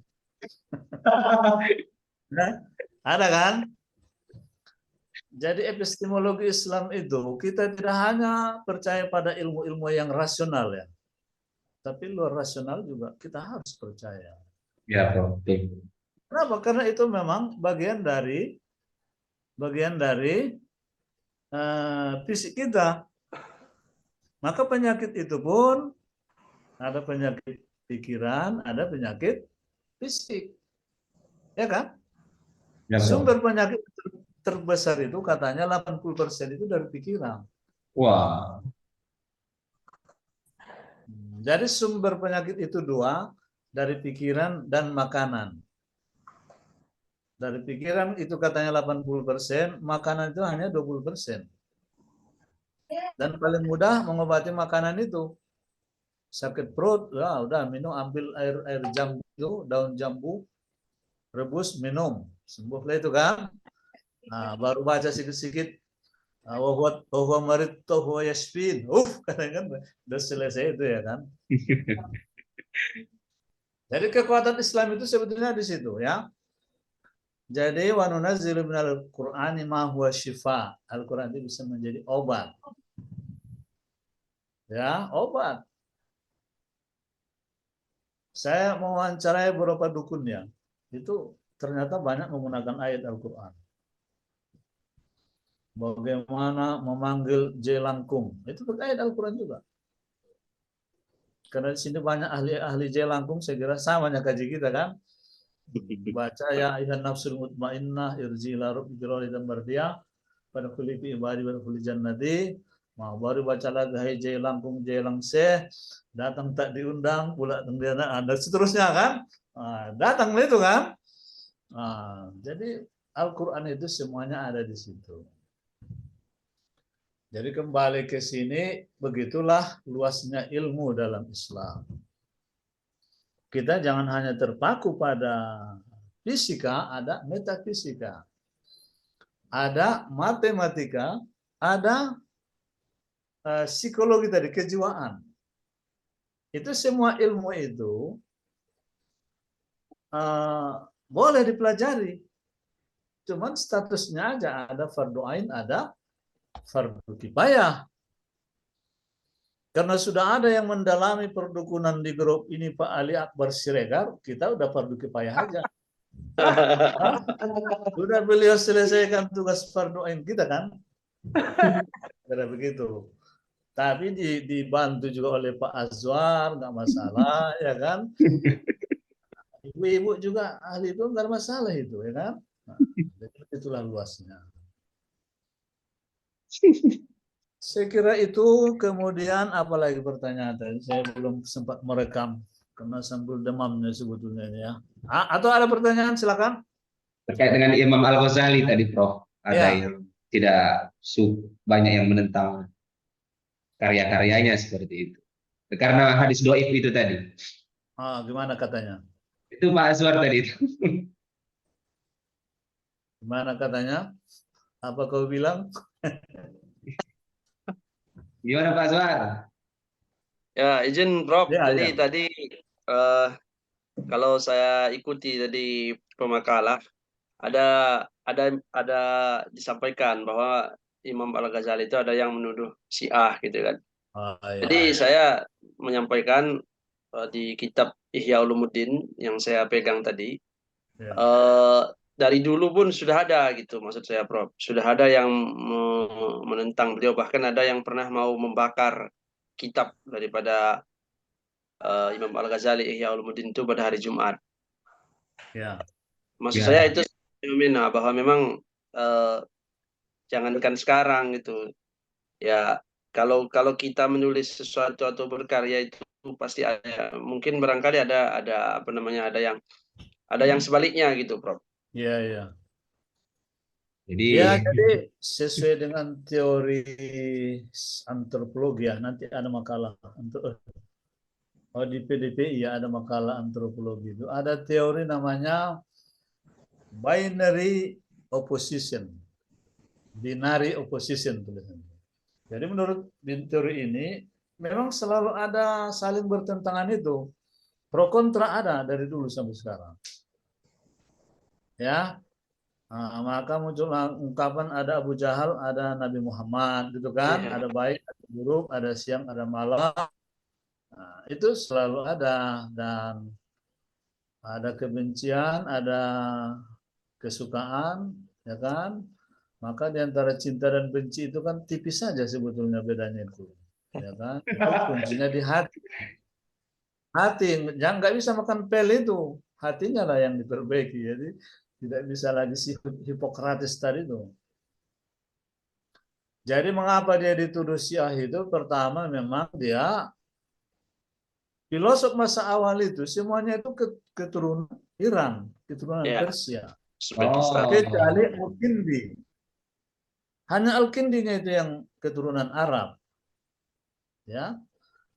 Nah, ada kan? Jadi epistemologi Islam itu kita tidak hanya percaya pada ilmu-ilmu yang rasional, ya, tapi luar rasional juga kita harus percaya. Ya, betul. Kenapa? Karena itu memang bagian dari fisik kita. Maka penyakit itu pun ada penyakit pikiran, ada penyakit fisik, ya kan? Ya, Sumber penyakit terbesar itu katanya 80% itu dari pikiran. Wah. Jadi sumber penyakit itu dua, dari pikiran dan makanan. Dari pikiran itu katanya 80%, makanan itu hanya 20%. Dan paling mudah mengobati makanan itu. Sakit perut, ya udah minum, ambil air jambu itu, daun jambu, rebus, minum, sembuhlah itu kan. Nah, baru baca sedikit-sedikit, wahwa maridtu huwa yashfin. Kan udah selesai itu, ya kan. Jadi kekuatan Islam itu sebetulnya di situ, ya. Jadi wa nunazzilu minal Qur'ani ma huwa syifa. Al-Qur'an itu bisa menjadi obat. Ya, obat. Saya mewawancarai beberapa dukunnya. Itu ternyata banyak menggunakan ayat Al-Quran. Bagaimana memanggil jelangkung. Itu ayat Al-Quran juga. Karena di sini banyak ahli jelangkung, saya kira samanya kaji kita kan. Baca ya ayuhan nafsul mutmainnah irji ila rabbika radiyatan mardiyah pada kuli fi ibadi wa kuli jannati. Baru baca lagi hai jelang kung jelang seh, datang tak diundang pula kemudian ada seterusnya kan. Datang itu kan. Jadi Al-Quran itu semuanya ada di situ. Jadi kembali ke sini, begitulah luasnya ilmu dalam Islam. Kita jangan hanya terpaku pada fisika, ada metafisika, ada matematika, ada psikologi tadi, kejiwaan. Itu semua ilmu itu boleh dipelajari. Cuman statusnya aja ada fardu ain, ada fardu kifayah. Karena sudah ada yang mendalami perdukunan di grup ini Pak Ali Akbar Siregar, kita udah fardu kifayah aja. Sudah beliau selesaikan tugas fardu ain kita kan? Kira begitu. Tapi dibantu juga oleh Pak Azwar, nggak masalah, ya kan? Ibu-ibu juga ahli itu nggak masalah itu, ya kan? Nah, itulah luasnya. Saya kira itu. Kemudian apalagi pertanyaan tadi, saya belum sempat merekam karena sambil demamnya sebetulnya ya. Atau ada pertanyaan, silakan. Terkait dengan Imam Al-Ghazali tadi, Prof, ada yang tidak banyak yang menentang karya-karyanya seperti itu. Karena hadis doif itu tadi. Gimana katanya? Itu Pak Azwar tadi itu. Gimana katanya? Apa kau bilang? Gimana Pak Azwar? Ya, izin Prof. Ya, Jadi ya. tadi kalau saya ikuti tadi pemakalah, ada disampaikan bahwa Imam Al-Ghazali itu ada yang menuduh Syiah gitu kan. Ya. Jadi saya menyampaikan di kitab Ihya Ulumuddin yang saya pegang tadi, Ya. dari dulu pun sudah ada gitu, maksud saya Prof. Sudah ada yang menentang beliau, bahkan ada yang pernah mau membakar kitab daripada Imam Al-Ghazali Ihya Ulumuddin itu pada hari Jumat. Ya. Maksud Ya. saya itu fenomena bahwa memang jangankan sekarang gitu. Ya, kalau kita menulis sesuatu atau berkarya itu pasti ada, mungkin barangkali ada apa namanya, ada yang sebaliknya gitu, Prof. Ya, ya. Jadi Jadi sesuai dengan teori antropologi ya, nanti ada makalah untuk di PDPI ya, ada makalah antropologi itu. Ada teori namanya binary opposition. Binary opposition tulisannya. Jadi menurut teori ini memang selalu ada saling bertentangan itu. Pro kontra ada dari dulu sampai sekarang. Ya. Maka muncul ungkapan ada Abu Jahal, ada Nabi Muhammad, gitu kan? Iya. Ada baik, ada buruk, ada siang, ada malam. Itu selalu ada, dan ada kebencian, ada kesukaan, ya kan? Maka di antara cinta dan benci itu kan tipis saja sebetulnya bedanya itu, ya kan? Itu kuncinya di hati. Hati, jangan nggak bisa makan pel itu, hatinya lah yang diperbaiki. Jadi tidak bisa lagi si Hipokrates tadi itu. Jadi mengapa dia dituduh Syiah itu? Pertama memang dia filosof masa awal itu semuanya itu keturunan Iran, keturunan Persia. Kecuali Al-Kindi. Hanya Al-Kindinya itu yang keturunan Arab. Ya.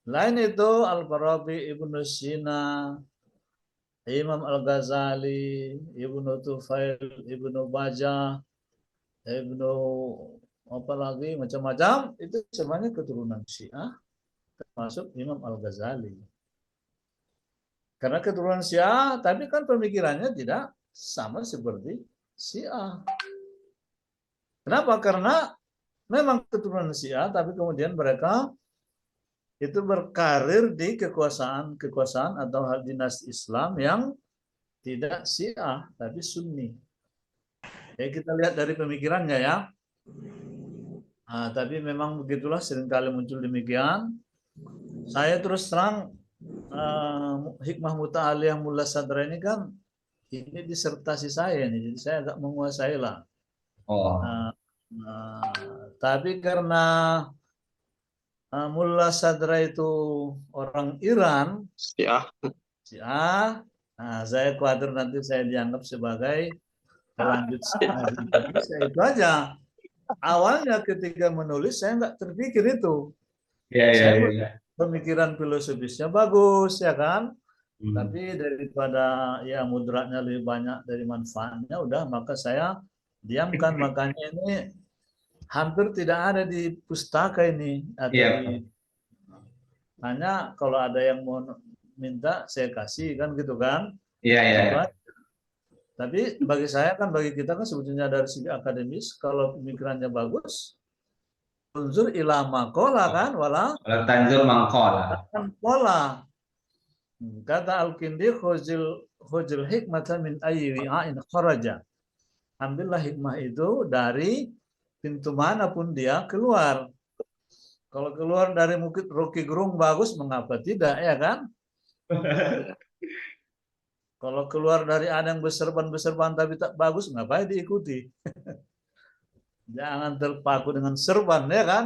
Lain itu Al-Farabi, Ibnu Sina, Imam Al-Ghazali, Ibnu Tufail, Ibnu Bajah, Ibnu apa lagi macam-macam, itu semuanya keturunan Syiah, termasuk Imam Al-Ghazali. Karena keturunan Syiah, tapi kan pemikirannya tidak sama seperti Syiah. Kenapa? Karena memang keturunan Syiah, tapi kemudian mereka itu berkarir di kekuasaan atau dinasti Islam yang tidak Syiah tapi Sunni. Ya, kita lihat dari pemikirannya ya. Tapi memang begitulah, seringkali muncul demikian. Saya terus terang hikmah muta'aliyah Mullah Sadra ini kan ini disertasi saya nih, jadi saya agak menguasai lah. Oh, Tapi karena Mullah Sadra itu orang Iran, Ya. Syiah, nah saya khawatir nanti saya dianggap sebagai pelanjut Indonesia. Itu aja. Awalnya ketika menulis saya nggak terpikir itu. ya, ya, Saya ya. pemikiran filosofisnya bagus, ya kan? Hmm. Tapi daripada ya mudaratnya lebih banyak dari manfaatnya, udah maka saya diamkan. Makanya ini hampir tidak ada di pustaka ini atau Iya, di, hanya kalau ada yang mau minta saya kasih kan gitu kan. Iya, iya. Itu aja. Tapi bagi saya kan, bagi kita kan sebetulnya dari segi akademis, kalau pemikirannya bagus, unsur ilama kola kan, wala Kalau Tanjur Mangkola. kan pola. Kata Al-Kindi, khuzil hikmata min ayyi wi'ain kharaja. Ambillah hikmah itu dari pintu manapun dia keluar. Kalau keluar dari Bukit Rocky Gerung bagus, mengapa tidak, ya kan? Kalau keluar dari ada yang berserban tapi tak bagus, ngapain diikuti? Jangan terpaku dengan serban, ya kan?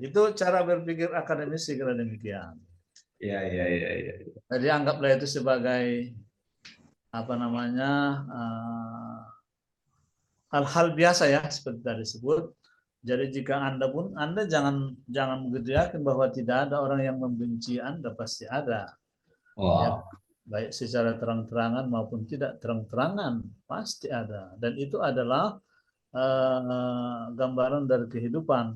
Itu cara berpikir akademis segera demikian. Iya, iya, iya, iya. Jadi anggaplah itu sebagai apa namanya, hal-hal biasa ya, seperti tadi disebut. Jadi jika Anda jangan begitu yakin bahwa tidak ada orang yang membenci Anda, pasti ada. Ya, Oh, baik secara terang-terangan maupun tidak terang-terangan, pasti ada. Dan itu adalah gambaran dari kehidupan.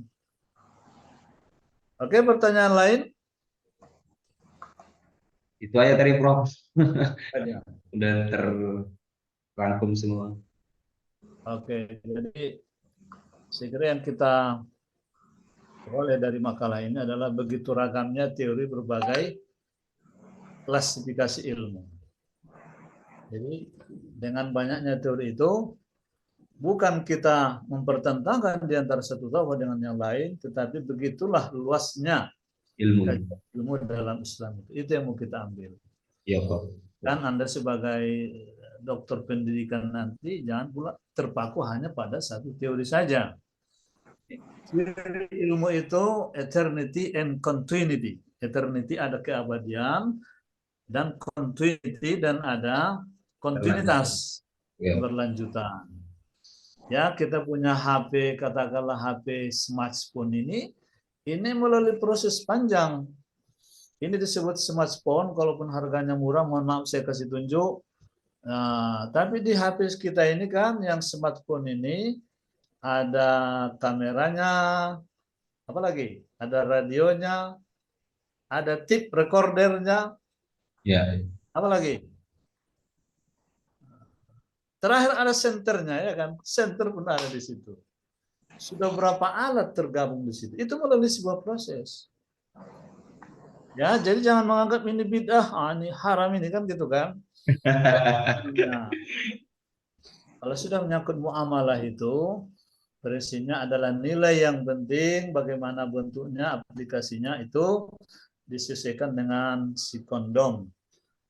Oke, pertanyaan lain? itu aja tadi, Prof. Ada. Udah terrangkum semua. Oke, jadi saya kira yang kita peroleh dari makalah ini adalah begitu ragamnya teori berbagai klasifikasi ilmu. Jadi dengan banyaknya teori itu, bukan kita mempertentangkan di antara satu tokoh dengan yang lain, tetapi begitulah luasnya Ilmu. ilmu dalam Islam itu. Itu yang mau kita ambil. Iya, Prof. Dan Anda sebagai dokter pendidikan nanti jangan pula terpaku hanya pada satu teori saja. Teori ilmu itu eternity and continuity. Eternity ada keabadian, dan continuity dan ada kontinuitas, Iya. keberlanjutan. Ya, kita punya HP, katakanlah HP smartphone ini melalui proses panjang. Ini disebut smartphone, kalaupun harganya murah, mohon maaf saya kasih tunjuk. Nah, tapi di HP kita ini kan, yang smartphone ini ada kameranya, apa lagi? Ada radionya, ada tape recordernya, Iya. apa lagi? Terakhir ada senternya, ya kan? Senter pun ada di situ. Sudah berapa alat tergabung di situ? Itu melalui sebuah proses. Ya, jadi jangan menganggap ini bid'ah, ini haram ini kan gitu kan? Nah, kalau sudah menyangkut muamalah itu, prinsipnya adalah nilai yang penting, bagaimana bentuknya, aplikasinya itu disesuaikan dengan si kondom,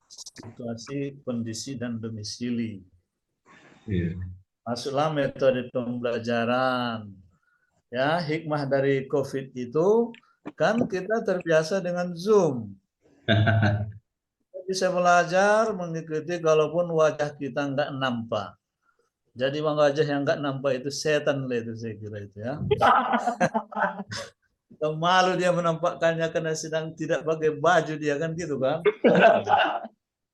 situasi, kondisi, dan domisili. Iya. Masuklah metode pembelajaran. Ya, hikmah dari COVID itu kan kita terbiasa dengan Zoom. Kita bisa belajar mengikuti kalaupun wajah kita nggak nampak. Jadi wajah yang nggak nampak itu setan lah, itu saya kira itu ya. Malu dia menampakkannya karena sedang tidak pakai baju dia kan gitu kan.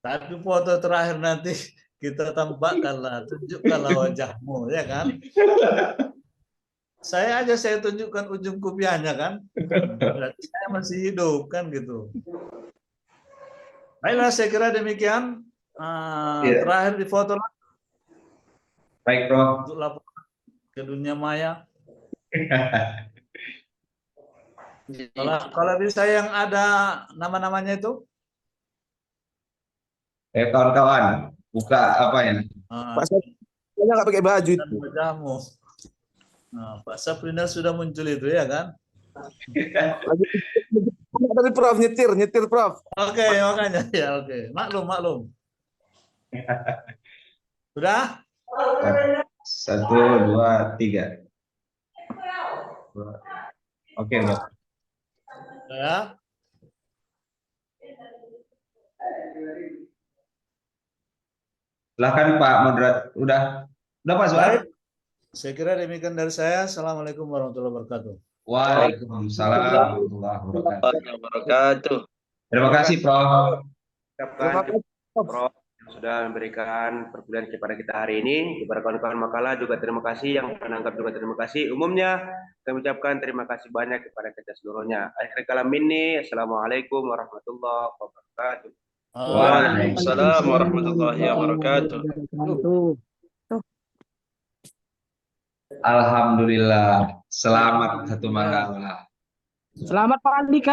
Tapi foto terakhir nanti kita tampakkanlah, tunjukkanlah wajahmu, ya kan? Saya tunjukkan ujung kupiahnya kan, berarti saya masih hidup kan gitu. Baiklah, saya kira demikian. Terakhir di foto Baik, Prof. untuk laporan ke dunia maya. Kalau bisa yang ada nama-namanya itu. Kawan-kawan, buka apa ya? Pak saya nggak pakai baju Dan itu. wajahmu. Nah, Pak Saprina sudah muncul itu ya kan? Dari Prof nyetir Prof. Oke, makanya ya oke. Maklum. Sudah? 1, 2, 3. Oke, Bro. Ya. Silakan Pak Moderat. Udah Pak Suar? Baik. Saya kira demikian dari saya. Assalamualaikum warahmatullahi wabarakatuh. Waalaikumsalam warahmatullahi wabarakatuh. Warahmatullahi wabarakatuh. Terima kasih, Prof. Ucapkan Prof yang sudah memberikan perkuliahan kepada kita hari ini. Kepada kawan-kawan makalah juga terima kasih, yang menangkap juga terima kasih. Umumnya kami ucapkan terima kasih banyak kepada kita seluruhnya. Akhir kalam ini, Assalamualaikum warahmatullahi wabarakatuh. Waalaikumsalam warahmatullahi wabarakatuh. Alhamdulillah. Selamat satu manggalah. Selamat Pak Andika.